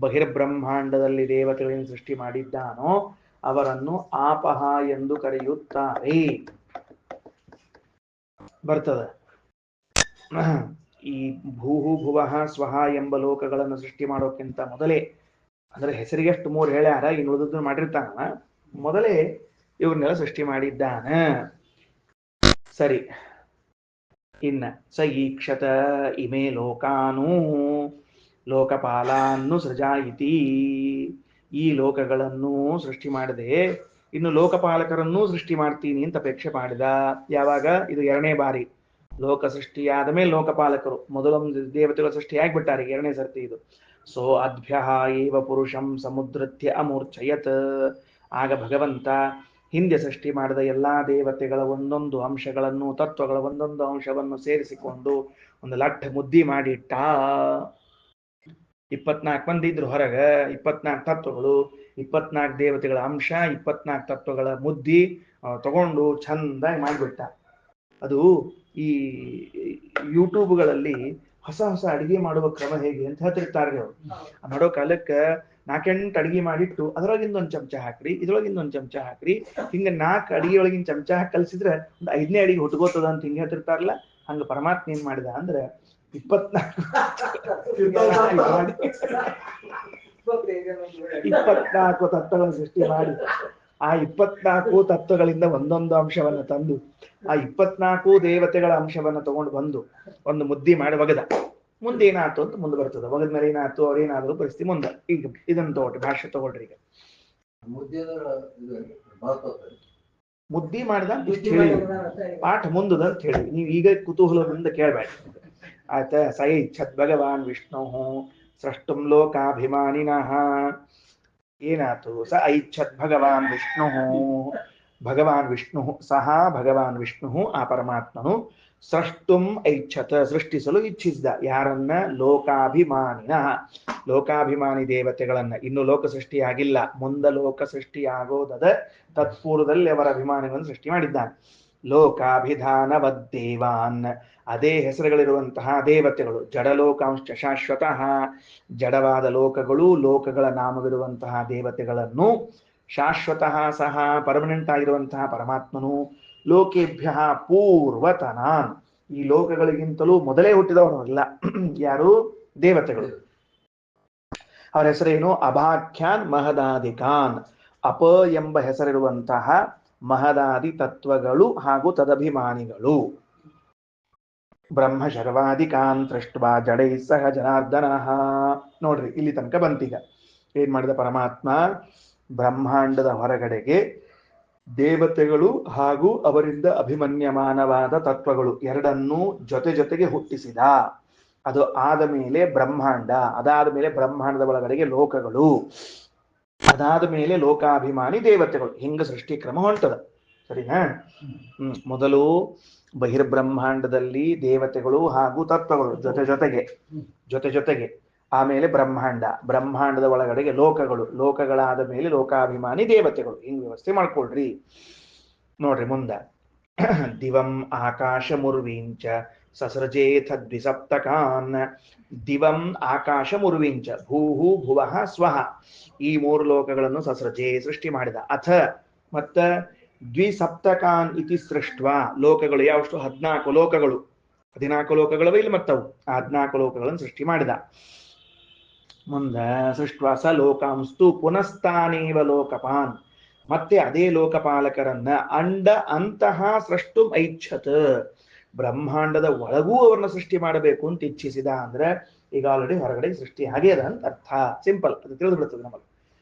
A: ಬಹಿರ್ಬ್ರಹ್ಮಾಂಡದಲ್ಲಿ ದೇವತೆಗಳನ್ನು ಸೃಷ್ಟಿ ಮಾಡಿದ್ದಾನೋ ಅವರನ್ನು ಆಪಹ ಎಂದು ಕರೆಯುತ್ತಾರೆ. ಬರ್ತದೆ. ಈ ಭೂಹು ಭುವಃ ಸ್ವಹ ಎಂಬ ಲೋಕಗಳನ್ನು ಸೃಷ್ಟಿ ಮಾಡೋಕ್ಕಿಂತ ಮೊದಲೇ, ಅಂದ್ರೆ ಹೆಸರಿಗೆಷ್ಟು ಮೂರು ಹೇಳ್ಯಾರ, ಇನ್ನು ಉಳಿದದ್ದು ಮಾಡಿರ್ತಾನ, ಮೊದಲೇ ಇವ್ರನ್ನೆಲ್ಲ ಸೃಷ್ಟಿ ಮಾಡಿದ್ದಾನ. ಸರಿ, ಇನ್ನ ಸ ಈಕ್ಷತ ಇಮೇ ಲೋಕಾನು ಲೋಕಪಾಲಾನ್ನು ಸೃಜಾಯಿತಿ. ಈ ಲೋಕಗಳನ್ನು ಸೃಷ್ಟಿ ಮಾಡದೆ ಇನ್ನು ಲೋಕಪಾಲಕರನ್ನೂ ಸೃಷ್ಟಿ ಮಾಡ್ತೀನಿ ಅಂತ ಅಪೇಕ್ಷೆ ಮಾಡಿದ. ಯಾವಾಗ? ಇದು ಎರಡನೇ ಬಾರಿ ಲೋಕ ಸೃಷ್ಟಿಯಾದ ಮೇಲೆ ಲೋಕಪಾಲಕರು. ಮೊದಲೊಂದು ದೇವತೆಗಳ ಸೃಷ್ಟಿ ಆಗ್ಬಿಟ್ಟಾರೆ, ಎರಡನೇ ಸರ್ತಿ ಇದು. ಸೋ ಅದ್ಭ್ಯ ಏವ ಪುರುಷಂ ಸಮುದ್ರತ್ಯ ಅಮೂರ್ಛಯತ್. ಆಗ ಭಗವಂತ ಹಿಂದೆ ಸೃಷ್ಟಿ ಮಾಡಿದ ಎಲ್ಲಾ ದೇವತೆಗಳ ಒಂದೊಂದು ಅಂಶಗಳನ್ನು, ತತ್ವಗಳ ಒಂದೊಂದು ಅಂಶವನ್ನು ಸೇರಿಸಿಕೊಂಡು ಒಂದು ಲಟ್ಟ ಮುದ್ದಿ ಮಾಡಿಟ್ಟ. 24 ಮಂದಿ ಇದ್ರು ಹೊರಗ, 24 ತತ್ವಗಳು, 24 ದೇವತೆಗಳ ಅಂಶ, 24 ತತ್ವಗಳ ಮುದ್ದಿ ತಗೊಂಡು ಚಂದಾಗಿ ಮಾಡಿಬಿಟ್ಟ. ಅದು ಈ ಯೂಟ್ಯೂಬ್ಗಳಲ್ಲಿ ಹೊಸ ಹೊಸ ಅಡಿಗೆ ಮಾಡುವ ಕ್ರಮ ಹೇಗೆ ಅಂತ ಹೇಳ್ತಿರ್ತಾರೆ ಅವರು. ಮಾಡೋ ಕಾಲಕ್ಕೆ 4-8 ಅಡಿಗೆ ಮಾಡಿಟ್ಟು ಅದರೊಳಗಿಂದ ಒಂದು ಚಮಚ ಹಾಕ್ರಿ, ಇದ್ರೊಳಗಿಂದ ಒಂದು ಚಮಚ ಹಾಕ್ರಿ, ಹಿಂಗ 4 ಅಡಿಗೆ ಒಳಗಿನ ಚಮಚ ಹಾಕಿ ಕಲ್ಸಿದ್ರೆ ಒಂದು 5ನೇ ಅಡಿಗೆ ಹುಟ್ಕೋತದ ಅಂತ ಹಿಂಗೆ ಹೇಳ್ತಿರ್ತಾರಲ್ಲ. ಹಂಗ ಪರಮಾತ್ಮ ಏನ್ ಮಾಡಿದ ಅಂದ್ರೆ 24 ತತ್ವಗಳನ್ನು ಸೃಷ್ಟಿ ಮಾಡಿ ಆ 24 ತತ್ವಗಳಿಂದ ಒಂದೊಂದು ಅಂಶವನ್ನು ತಂದು ಆ 24 ದೇವತೆಗಳ ಅಂಶವನ್ನು ತಗೊಂಡು ಬಂದು ಒಂದು ಮುದ್ದಿ ಮಾಡಿ ಒಗದ. ಮುಂದೆ ಏನಾಯ್ತು ಅಂತ ಮುಂದೆ ಬರ್ತದೆ. ಒಗದ ಮೇಲೆ ಏನಾಯ್ತು, ಅವ್ರೇನಾದ್ರು ಪರಿಸ್ಥಿತಿ ಮುಂದೆ. ಈಗ ಇದನ್ನು ತಗೊಳ್ರಿ, ಭಾಷೆ ತಗೊಳ್ರಿ. ಈಗ ಮುದ್ದಿ ಮಾಡಿದ ಹೇಳಿ ಪಾಠ ಮುಂದದ ಅಂತ ಹೇಳಿ ನೀವು ಈಗ ಕುತೂಹಲದಿಂದ ಕೇಳಬೇಡ. ಆಯ್ತಾ? ಸ ಇಚ್ಛತ್ ಭಗವಾನ್ ವಿಷ್ಣು ಸೃಷ್ಟುಂ ಲೋಕಾಭಿಮಾನಿನಃ. ಏನಾಯ್ತು? ಸ ಐಚ್ಛತ್ ಭಗವಾನ್ ವಿಷ್ಣು. ಭಗವಾನ್ ವಿಷ್ಣು ಸಹ ಭಗವಾನ್ ವಿಷ್ಣು ಆ ಪರಮಾತ್ಮನು ಸೃಷ್ಟುಂ ಐಚ್ಛತ ಸೃಷ್ಟಿಸಲು ಇಚ್ಛಿಸಿದ. ಯಾರನ್ನ? ಲೋಕಾಭಿಮಾನಿನ, ಲೋಕಾಭಿಮಾನಿ ದೇವತೆಗಳನ್ನ. ಇನ್ನು ಲೋಕ ಸೃಷ್ಟಿ ಆಗಿಲ್ಲ, ಮುಂದ ಲೋಕ ಸೃಷ್ಟಿ ಆಗೋದದ ತತ್ಪೂರ್ವದಲ್ಲಿ ಅವರ ಅಭಿಮಾನಿಗಳನ್ನು ಸೃಷ್ಟಿ ಮಾಡಿದ್ದಾನೆ. ಲೋಕಾಭಿಧಾನವದ್ದೇವಾನ್, ಅದೇ ಹೆಸರುಗಳಿರುವಂತಹ ದೇವತೆಗಳು. ಜಡಲೋಕಾಂಶ ಶಾಶ್ವತಃ, ಜಡವಾದ ಲೋಕಗಳು, ಲೋಕಗಳ ನಾಮವಿರುವಂತಹ ದೇವತೆಗಳನ್ನು ಶಾಶ್ವತಃ ಸಹ ಪರ್ಮನೆಂಟ್ ಆಗಿರುವಂತಹ ಪರಮಾತ್ಮನು ಲೋಕೇಭ್ಯ ಪೂರ್ವತನಾನ್, ಈ ಲೋಕಗಳಿಗಿಂತಲೂ ಮೊದಲೇ ಹುಟ್ಟಿದವರಲ್ಲ. ಯಾರು? ದೇವತೆಗಳು. ಅವರ ಹೆಸರೇನು? ಅಭಾಖ್ಯಾನ್ ಮಹದಾದಿಕಾನ್. ಅಪ ಎಂಬ ಹೆಸರಿರುವಂತಹ ಮಹದಾದಿ ತತ್ವಗಳು ಹಾಗೂ ತದಭಿಮಾನಿಗಳು. ಬ್ರಹ್ಮ ಶರ್ವಾದಿಕಾನ್ ದೃಷ್ಟ್ವಾ ಜಡೈ ಸಹ ಜನಾರ್ದನ. ನೋಡ್ರಿ, ಇಲ್ಲಿ ತನಕ ಬಂತೀಗ. ಏನ್ ಮಾಡಿದ ಪರಮಾತ್ಮ? ಬ್ರಹ್ಮಾಂಡದ ಹೊರಗಡೆಗೆ ದೇವತೆಗಳು ಹಾಗೂ ಅವರಿಂದ ಅಭಿಮನ್ಯಮಾನವಾದ ತತ್ವಗಳು ಎರಡನ್ನೂ ಜೊತೆ ಜೊತೆಗೆ ಹುಟ್ಟಿಸಿದ. ಅದು ಆದ ಮೇಲೆ ಬ್ರಹ್ಮಾಂಡ, ಅದಾದ ಮೇಲೆ ಬ್ರಹ್ಮಾಂಡದ ಒಳಗಡೆಗೆ ಲೋಕಗಳು, ಅದಾದ ಮೇಲೆ ಲೋಕಾಭಿಮಾನಿ ದೇವತೆಗಳು. ಹಿಂಗ ಸೃಷ್ಟಿ ಕ್ರಮ ಹೊಂಟದ. ಸರಿನಾ? ಮೊದಲು ಬಹಿರ್ಬ್ರಹ್ಮಾಂಡದಲ್ಲಿ ದೇವತೆಗಳು ಹಾಗೂ ತತ್ವಗಳು ಜೊತೆ ಜೊತೆಗೆ, ಆಮೇಲೆ ಬ್ರಹ್ಮಾಂಡ, ಬ್ರಹ್ಮಾಂಡದ ಒಳಗಡೆಗೆ ಲೋಕಗಳು, ಲೋಕಗಳಾದ ಮೇಲೆ ಲೋಕಾಭಿಮಾನಿ ದೇವತೆಗಳು. ಹಿಂಗ್ ವ್ಯವಸ್ಥೆ ಮಾಡ್ಕೊಳ್ರಿ. ನೋಡ್ರಿ ಮುಂದ, ದಿವಂ ಆಕಾಶ ಮುರ್ವಿಂಚ ಸಸೃಜೇಥ ದ್ವಿಸಪ್ತಕಾನ್. ದಿವಂ ಆಕಾಶ ಮುರ್ವಿಂಚ, ಭೂಹು ಭುವಃ ಸ್ವಃ, ಈ ಮೂರು ಲೋಕಗಳನ್ನು ಸಸೃಜೆ ಸೃಷ್ಟಿ ಮಾಡಿದ. ಅಥ ಮತ್ತ ದ್ವಿಸಪ್ತಕಾನ್ ಇತಿ ಸೃಷ್ಟ, ಲೋಕಗಳು ಯಾವಷ್ಟು? 14 ಲೋಕಗಳು. 14 ಲೋಕಗಳವ ಇಲ್ಲಿ ಮತ್ತವು. ಆ 14 ಲೋಕಗಳನ್ನು ಸೃಷ್ಟಿ ಮಾಡಿದ. ಮುಂದ ಸೃಷ್ಟ ಸ ಲೋಕಾಂಸ್ತು ಪುನಸ್ತಾನೇವ ಲೋಕಪಾನ್, ಮತ್ತೆ ಅದೇ ಲೋಕಪಾಲಕರನ್ನ ಅಂಡ ಅಂತಹ ಸೃಷ್ಟು ಐಚ್ಛತ್, ಬ್ರಹ್ಮಾಂಡದ ಒಳಗೂ ಅವರನ್ನ ಸೃಷ್ಟಿ ಮಾಡಬೇಕು ಅಂತ ಇಚ್ಛಿಸಿದ. ಅಂದ್ರೆ ಈಗ ಆಲ್ರೆಡಿ ಹೊರಗಡೆ ಸೃಷ್ಟಿ ಆಗ್ಯದ ಅಂತ ಅರ್ಥ. ಸಿಂಪಲ್, ಅದು ತಿಳಿದು ಬಿಡ್ತದೆ ನಮಗೆ.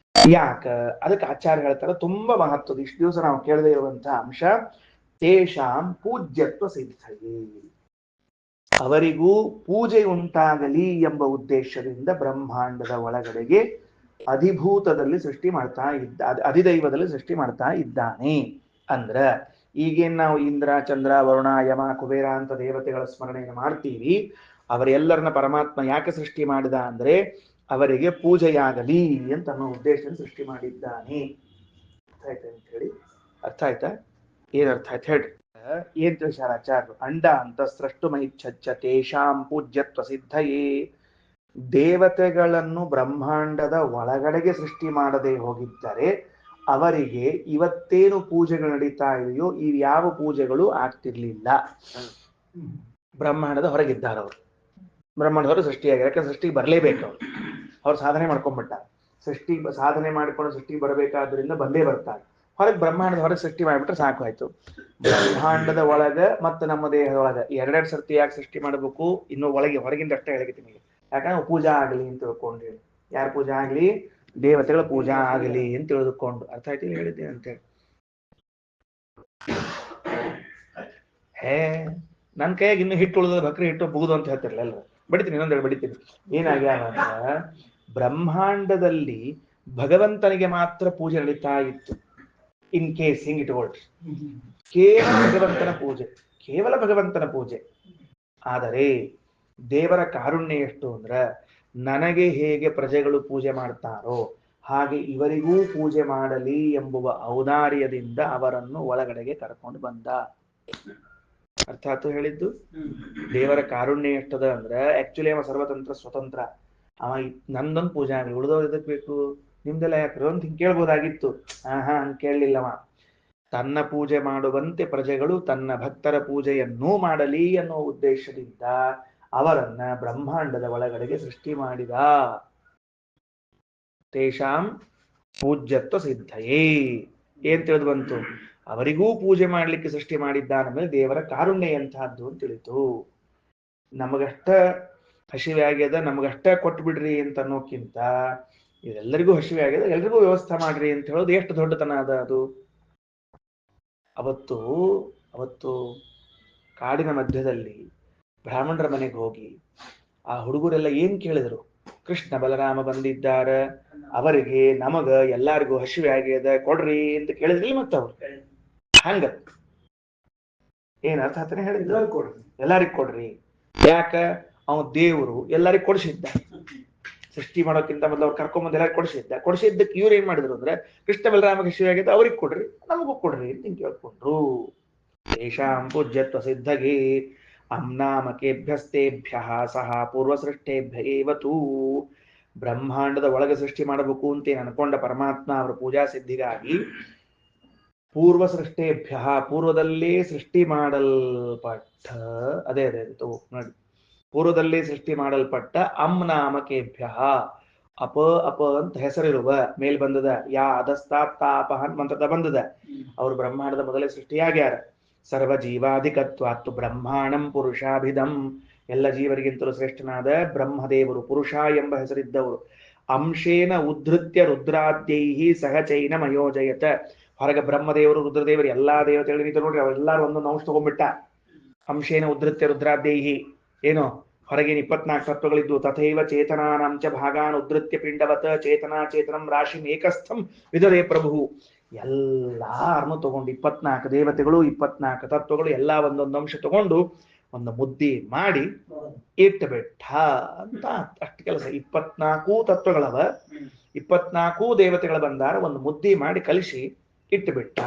A: ಯಾಕ? ಅದಕ್ಕೆ ಆಚಾರ್ಯ ಹೇಳ್ತಾರೆ, ತುಂಬಾ ಮಹತ್ವದ, ಇಷ್ಟು ದಿವಸ ನಾವು ಕೇಳದೆ ಇರುವಂತಹ ಅಂಶ. ತೇಷಾಂ ಪೂಜ್ಯತ್ವ ಸಿದ್ಧಯೇ, ಅವರಿಗೂ ಪೂಜೆ ಉಂಟಾಗಲಿ ಎಂಬ ಉದ್ದೇಶದಿಂದ ಬ್ರಹ್ಮಾಂಡದ ಒಳಗಡೆಗೆ ಅಧಿಭೂತದಲ್ಲಿ ಸೃಷ್ಟಿ ಮಾಡ್ತಾ ಇದ್ದ, ಅಧಿದೈವದಲ್ಲಿ ಸೃಷ್ಟಿ ಮಾಡ್ತಾ ಇದ್ದಾನೆ. ಅಂದ್ರ ಈಗೇನ್ ನಾವು ಇಂದ್ರ, ಚಂದ್ರ, ವರುಣ, ಯಮ, ಕುಬೇರ ಅಂತ ದೇವತೆಗಳ ಸ್ಮರಣೆಯನ್ನು ಮಾಡ್ತೀವಿ, ಅವರೆಲ್ಲರನ್ನ ಪರಮಾತ್ಮ ಯಾಕೆ ಸೃಷ್ಟಿ ಮಾಡಿದ ಅಂದ್ರೆ ಅವರಿಗೆ ಪೂಜೆಯಾಗಲಿ ಅಂತ ಅನ್ನೋ ಉದ್ದೇಶದಿಂದ ಸೃಷ್ಟಿ ಮಾಡಿದ್ದಾನೆ. ಅರ್ಥ ಆಯ್ತಾ ಅಂತ ಹೇಳಿ? ಅರ್ಥ ಆಯ್ತಾ? ಏನ್ ಅರ್ಥ ಆಯ್ತು ಹೇಳಿ? ಏನ್ ತಿಳಿಸಾರ ಆಚಾರ್ಯರು? ಅಂಡ ಅಂತ ಸೃಷ್ಟು ಮೈಚ್ಛಚ್ಚ ತೇಷಾಂ ಪೂಜ್ಯತ್ವ ಸಿದ್ಧಯೇ, ದೇವತೆಗಳನ್ನು ಬ್ರಹ್ಮಾಂಡದ ಒಳಗಡೆಗೆ ಸೃಷ್ಟಿ ಮಾಡದೆ ಹೋಗಿದ್ದರೆ ಅವರಿಗೆ ಇವತ್ತೇನು ಪೂಜೆಗಳು ನಡೀತಾ ಇದೆಯೋ ಈ ಯಾವ ಪೂಜೆಗಳು ಆಗ್ತಿರ್ಲಿಲ್ಲ. ಬ್ರಹ್ಮಾಂಡದ ಹೊರಗಿದ್ದಾರೆ ಅವರು, ಬ್ರಹ್ಮಾಂಡದವರು ಸೃಷ್ಟಿಯಾಗಿ, ಯಾಕಂದ್ರೆ ಸೃಷ್ಟಿಗೆ ಬರಲೇಬೇಕು ಅವರು. ಅವ್ರು ಸಾಧನೆ ಮಾಡ್ಕೊಂಡ್ಬಿಟ್ಟಾರೆ. ಸೃಷ್ಟಿ ಸಾಧನೆ ಮಾಡ್ಕೊಂಡು ಸೃಷ್ಟಿ ಬರಬೇಕಾದ್ರಿಂದ ಬಂದೇ ಬರ್ತಾರೆ. ಹೊರಗೆ ಬ್ರಹ್ಮಾಂಡದ ಹೊರಗೆ ಸೃಷ್ಟಿ ಮಾಡಿಬಿಟ್ರೆ ಸಾಕು ಆಯ್ತು. ಬ್ರಹ್ಮಾಂಡದ ಒಳಗ ಮತ್ತು ನಮ್ಮ ದೇಹದ ಒಳಗ ಎರಡೆರಡು ಸರ್ತಿ ಯಾಕೆ ಸೃಷ್ಟಿ ಮಾಡಬೇಕು? ಇನ್ನು ಒಳಗೆ ಹೊರಗಿಂದ ಅಷ್ಟೇ ಹೇಳಿದ್ದೀನಿ. ಯಾಕಂದ್ರೆ ಪೂಜಾ ಆಗಲಿ ಅಂತ ತಿಳ್ಕೊಂಡ್ರಿ. ಯಾರ ಪೂಜಾ ಆಗ್ಲಿ? ದೇವತೆಗಳ ಪೂಜಾ ಆಗಲಿ ಅಂತ ತಿಳಿದುಕೊಂಡು. ಅರ್ಥ ಆಯ್ತು ಹೇಳಿದ್ದೀನಿ ಅಂತೇಳಿ. ನನ್ನ ಕೈಯಾಗ ಇನ್ನು ಹಿಟ್ಟು ಉಳಿದ ಬಕ್ರಿ ಹಿಟ್ಟು ಬುಗುದು ಅಂತ ಹೇಳ್ತಿರ್ಲಿಲ್ಲ ಎಲ್ಲರೂ. ಬಡಿತೀನಿ, ಇನ್ನೊಂದೆರಡು ಬಡಿತೀನಿ. ಏನಾಗ್ಯಾವ ಅಂತ, ಬ್ರಹ್ಮಾಂಡದಲ್ಲಿ ಭಗವಂತನಿಗೆ ಮಾತ್ರ ಪೂಜೆ ನಡೀತಾ ಇತ್ತು. ಇನ್ ಕೇಸ್ ಹಿಂಗ್ ಇಟ್ಕೊಳ್ರಿ, ಕೇವಲ ಭಗವಂತನ ಪೂಜೆ, ಕೇವಲ ಭಗವಂತನ ಪೂಜೆ. ಆದರೆ ದೇವರ ಕಾರುಣ್ಯ ಎಷ್ಟು ಅಂದ್ರ, ನನಗೆ ಹೇಗೆ ಪ್ರಜೆಗಳು ಪೂಜೆ ಮಾಡ್ತಾರೋ ಹಾಗೆ ಇವರಿಗೂ ಪೂಜೆ ಮಾಡಲಿ ಎಂಬುವ ಔದಾರ್ಯದಿಂದ ಅವರನ್ನು ಒಳಗಡೆಗೆ ಕರ್ಕೊಂಡು ಬಂದ. ಅರ್ಥ ಆಯ್ತು ಹೇಳಿದ್ದು? ದೇವರ ಕಾರುಣ್ಯ ಎಷ್ಟದ ಅಂದ್ರ, ಆಕ್ಚುಲಿ ಅವ ಸರ್ವತಂತ್ರ ಸ್ವತಂತ್ರ. ಅವ ನಂದೊಂದು ಪೂಜೆ ಆಗಲಿ, ಉಳಿದವ್ರು ಎದಕ್ ಬೇಕು? ನಿಮ್ದೆಲ್ಲ ಯಾಕ್ರಿ ಅಂತ ಹಿಂಗೆ ಕೇಳ್ಬೋದಾಗಿತ್ತು. ಹಂಗೆ ಕೇಳಲಿಲ್ಲವ. ತನ್ನ ಪೂಜೆ ಮಾಡುವಂತೆ ಪ್ರಜೆಗಳು ತನ್ನ ಭಕ್ತರ ಪೂಜೆಯನ್ನೂ ಮಾಡಲಿ ಅನ್ನೋ ಉದ್ದೇಶದಿಂದ ಅವರನ್ನ ಬ್ರಹ್ಮಾಂಡದ ಒಳಗಡೆಗೆ ಸೃಷ್ಟಿ ಮಾಡಿದ. ತೇಷಾಂ ಪೂಜ್ಯತ್ವ ಸಿದ್ಧಯೇ, ಏನ್ ತಿಳಿದು ಬಂತು? ಅವರಿಗೂ ಪೂಜೆ ಮಾಡ್ಲಿಕ್ಕೆ ಸೃಷ್ಟಿ ಮಾಡಿದ್ದಾನ. ದೇವರ ಕಾರುಣ್ಯ ಎಂತಹದ್ದು ಅಂತ ತಿಳಿತು. ನಮಗಷ್ಟ ಹಸಿವೆ ಆಗ್ಯದ, ನಮಗಷ್ಟ ಕೊಟ್ಟು ಬಿಡ್ರಿ ಅಂತ ಅನ್ನೋಕ್ಕಿಂತ ಇದೆಲ್ಲರಿಗೂ ಹಸಿವೆ ಆಗ್ಯದ, ಎಲ್ರಿಗೂ ವ್ಯವಸ್ಥೆ ಮಾಡ್ರಿ ಅಂತ ಹೇಳೋದು ಎಷ್ಟು ದೊಡ್ಡತನ ಅದ ಅದು. ಅವತ್ತು ಕಾಡಿನ ಮಧ್ಯದಲ್ಲಿ ಬ್ರಾಹ್ಮಣರ ಮನೆಗೆ ಹೋಗಿ ಆ ಹುಡುಗರೆಲ್ಲ ಏನ್ ಕೇಳಿದ್ರು? ಕೃಷ್ಣ ಬಲರಾಮ ಬಂದಿದ್ದಾರ, ಅವರಿಗೆ ನಮಗ ಎಲ್ಲಾರಿಗೂ ಹಸಿವೆ ಆಗ್ಯದ, ಕೊಡ್ರಿ ಅಂತ ಕೇಳಿದ್ರಿ. ಮತ್ತ ಅವ್ರು ಹಂಗ ಏನ್ ಅರ್ಥ ಆತನೇ ಹೇಳಿದ್ರು? ಎಲ್ಲಾರಿಗೂ ಕೊಡ್ರಿ. ಯಾಕ? ಅವನು ದೇವರು ಎಲ್ಲರಿಗೂ ಕೊಡಿಸಿದ್ದ. ಸೃಷ್ಟಿ ಮಾಡೋಕ್ಕಿಂತ ಮೊದಲು ಅವ್ರು ಕರ್ಕೊಂಬಂದು ಎಲ್ಲರಿಗೂ ಕೊಡಿಸಿದ್ದಕ್ಕೆ ಇವ್ರು ಏನ್ ಮಾಡಿದ್ರು ಅಂದ್ರೆ, ಕೃಷ್ಣ ಬಲರಾಮ ಹಸಿವೆ ಆಗ್ಯದ, ಅವ್ರಿಗೆ ಕೊಡ್ರಿ, ನಮಗೂ ಕೊಡ್ರಿ ಅಂತ ಕೇಳ್ಕೊಂಡ್ರು. ತೇಷಾಂ ಪೂಜ್ಯತ್ವ ಸಿದ್ಧಗೆ ಅಮ್ನಾಮಕೇಭ್ಯಸ್ತೇಭ್ಯ ಸಹ ಪೂರ್ವಸೃಷ್ಟೇಭ್ಯ ಏವತೂ. ಬ್ರಹ್ಮಾಂಡದ ಒಳಗೆ ಸೃಷ್ಟಿ ಮಾಡಬೇಕು ಅಂತ ಅನ್ಕೊಂಡ ಪರಮಾತ್ಮ ಅವರ ಪೂಜಾ ಸಿದ್ಧಿಗಾಗಿ ಪೂರ್ವಸೃಷ್ಟೇಭ್ಯ, ಪೂರ್ವದಲ್ಲೇ ಸೃಷ್ಟಿ ಮಾಡಲ್ಪಟ್ಟ, ಅದೇ ನೋಡಿ, ಪೂರ್ವದಲ್ಲೇ ಸೃಷ್ಟಿ ಮಾಡಲ್ಪಟ್ಟ ಅಮ್ನಾಮಕೇಭ್ಯ, ಅಪ ಅಂತ ಹೆಸರಿರುವ ಮೇಲ್ ಬಂದದ, ಯಾ ಅಧಸ್ತಾಪ್ತಾಪಹನ್ ಮಂತ್ರದ ಬಂದದ. ಅವರು ಬ್ರಹ್ಮಾಂಡದ ಮೊದಲೇ ಸೃಷ್ಟಿಯಾಗ್ಯಾರ. ಸರ್ವ ಜೀವಾಧಿಕತ್ವಾತ್ತು ಬ್ರಹ್ಮಾಣಂ ಪುರುಷಾಭಿಧಂ, ಎಲ್ಲ ಜೀವರಿಗಿಂತಲೂ ಶ್ರೇಷ್ಠನಾದ ಬ್ರಹ್ಮದೇವರು ಪುರುಷ ಎಂಬ ಹೆಸರಿದ್ದವರು. ಅಂಶೇನ ಉದ್ಧತ್ಯ ರುದ್ರಾದ್ಯೈಹಿ ಸಹಚೈನ ಮಯೋಜಯತ. ಹೊರಗೆ ಬ್ರಹ್ಮದೇವರು, ರುದ್ರದೇವರು, ಎಲ್ಲಾ ದೇವತೆಗಳು ನೋಡ್ರಿ, ಅವರೆಲ್ಲಾರು ಒಂದೊಂದು ಅಂಶ ತಗೊಂಡ್ಬಿಟ್ಟ. ಅಂಶೇನ ಉದ್ಧತ್ಯ ರುದ್ರಾದ್ಯೈಹಿ, ಏನು ಹೊರಗಿನ 24 ತತ್ವಗಳಿದ್ದು ತಥೈವ ಚೇತನಾನಾಂಚ ಭಾಗಾನ್ ಉದ್ಧತ್ಯ ಪಿಂಡವತ ಚೇತನಾ ಚೇತನಂ ರಾಶಿಂ ಏಕಸ್ಥಂ ವಿದರೇ ಪ್ರಭು. ಎಲ್ಲಾರನ್ನು ತಗೊಂಡು 24 ದೇವತೆಗಳು 24 ತತ್ವಗಳು ಎಲ್ಲ ಒಂದೊಂದು ಅಂಶ ತಗೊಂಡು ಒಂದು ಮುದ್ದೆ ಮಾಡಿ ಇಟ್ಟುಬಿಟ್ಟ ಅಂತ ಅಷ್ಟು ಕೆಲಸ. 24 ತತ್ವಗಳವ, 24 ದೇವತೆಗಳು ಬಂದಾರ, ಒಂದು ಮುದ್ದೆ ಮಾಡಿ ಕಲಿಸಿ ಇಟ್ಟುಬಿಟ್ಟ.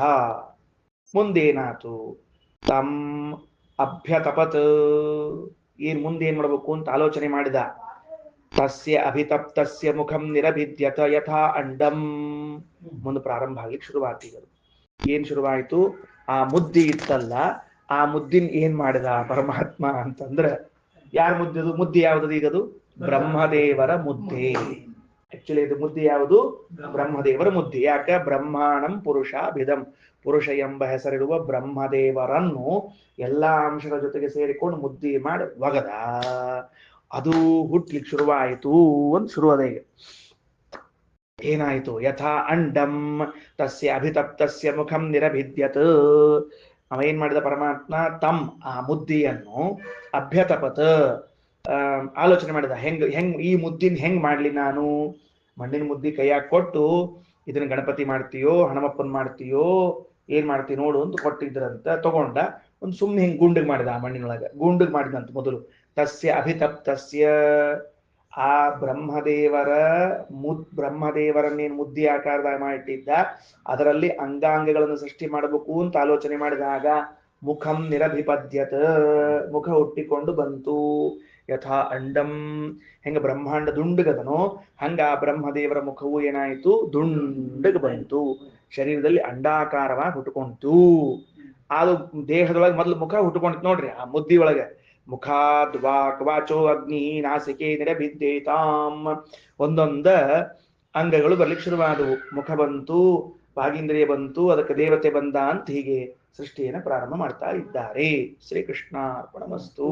A: ಮುಂದೇನಾತು? ತಂ ಅಭ್ಯತಪತ್. ಮುಂದೆ ಏನ್ ಮಾಡ್ಬೇಕು ಅಂತ ಆಲೋಚನೆ ಮಾಡಿದ. ತಸ್ಯ ಅಭಿತಪ್ತಸ್ಯ ಮುಖಂ ನಿರಭಿದ್ಯತ ಯಥಾ ಅಂಡಂ. ಮುಂದೆ ಪ್ರಾರಂಭ ಆಗ್ಲಿಕ್ಕೆ ಶುರುವಾತಿಗದು. ಏನ್ ಶುರುವಾಯಿತು? ಆ ಮುದ್ದೆ ಇತ್ತಲ್ಲ, ಆ ಮುದ್ದಿನ ಏನ್ ಮಾಡಿದ ಪರಮಾತ್ಮ ಅಂತಂದ್ರ, ಯಾರ ಮುದ್ದೆ? ಮುದ್ದೆ ಯಾವ್ದು ಈಗದು? ಬ್ರಹ್ಮದೇವರ ಮುದ್ದೆ. ಆಕ್ಚುಲಿ ಇದು ಮುದ್ದೆ ಯಾವುದು? ಬ್ರಹ್ಮದೇವರ ಮುದ್ದೆ. ಯಾಕ? ಬ್ರಹ್ಮಾಣಂ ಪುರುಷಾಭಿಧಂ, ಪುರುಷ ಎಂಬ ಹೆಸರಿಡುವ ಬ್ರಹ್ಮದೇವರನ್ನು ಎಲ್ಲಾ ಅಂಶಗಳ ಜೊತೆಗೆ ಸೇರಿಕೊಂಡು ಮುದ್ದೆ ಮಾಡಿ ಒಗದ. ಅದು ಹುಟ್ಲಿಕ್ಕೆ ಶುರುವಾಯಿತು ಅಂತ ಶುರುವಾದ. ಈಗ ಏನಾಯಿತು? ಯಥಾ ಅಂಡಂ ತಸ್ಯ ಅಭಿತಪ್ತಸ್ಯ ಮುಖಂ ನಿರಭಿದ್ಯತ್. ಅವ ಏನ್ ಮಾಡಿದ ಪರಮಾತ್ಮ? ತಮ್, ಆ ಮುದ್ದಿಯನ್ನು ಅಭ್ಯತಪತ್, ಆಲೋಚನೆ ಮಾಡಿದ. ಹೆಂಗ್ ಈ ಮುದ್ದಿನ ಹೆಂಗ್ ಮಾಡ್ಲಿ ನಾನು? ಮಣ್ಣಿನ ಮುದ್ದಿ ಕೈಯಾಗ ಕೊಟ್ಟು ಇದನ್ನ ಗಣಪತಿ ಮಾಡ್ತೀಯೋ ಹನುಮಪ್ಪನ್ ಮಾಡ್ತೀಯೋ ಏನ್ ಮಾಡ್ತೀವಿ ನೋಡು ಅಂತ ಕೊಟ್ಟಿದ್ರಂತ. ತಗೊಂಡ ಒಂದು ಸುಮ್ಮನೆ ಹಿಂಗ್ ಗುಂಡಿಗೆ ಮಾಡಿದ. ಆ ಮಣ್ಣಿನೊಳಗ ಗುಂಡಿಗೆ ಮಾಡಿದಂತ. ಮೊದಲು ತಸ್ಯ ಅಭಿತಪ್ತಸ್ಯ, ಆ ಬ್ರಹ್ಮದೇವರನ್ನೇನು ಮುದ್ದಿ ಆಕಾರದಾಗ ಮಾಡಿಟ್ಟಿದ್ದ, ಅದರಲ್ಲಿ ಅಂಗಾಂಗಗಳನ್ನು ಸೃಷ್ಟಿ ಮಾಡಬೇಕು ಅಂತ ಆಲೋಚನೆ ಮಾಡಿದಾಗ ಮುಖಂ ನಿರಭಿಪದ್ಯತ, ಮುಖ ಹುಟ್ಟಿಕೊಂಡು ಬಂತು. ಯಥಾ ಅಂಡಂ, ಹೆಂಗ ಬ್ರಹ್ಮಾಂಡ ದುಂಡಗದನೋ ಹಂಗ ಆ ಬ್ರಹ್ಮದೇವರ ಮುಖವು ಏನಾಯಿತು? ದುಂಡಗ ಬಂತು. ಶರೀರದಲ್ಲಿ ಅಂಡಾಕಾರವಾಗಿ ಹುಟ್ಟುಕೊಂತು. ಅದು ದೇಹದೊಳಗೆ ಮೊದಲು ಮುಖ ಹುಟ್ಟುಕೊಂಡಿತ್ತು ನೋಡ್ರಿ. ಆ ಮುದ್ದಿ ಒಳಗೆ ಮುಖಾದ್ ವಾಕ್ ವಾಚೋ ಅಗ್ನಿ ನಾಸಿಕೆ ನಿರಭಿದ್ಯೇತಾಂ, ಒಂದೊಂದ ಅಂಗಗಳು ಬರ್ಲಿಕ್ಕೆ ಶುರುವಾದವು. ಮುಖ ಬಂತು, ವಾಗೀಂದ್ರಿಯ ಬಂತು, ಅದಕ್ಕೆ ದೇವತೆ ಬಂದ ಅಂತ ಹೀಗೆ ಸೃಷ್ಟಿಯನ್ನು ಪ್ರಾರಂಭ ಮಾಡ್ತಾ ಇದ್ದಾರೆ. ಶ್ರೀಕೃಷ್ಣ ಅರ್ಪಣಮಸ್ತು.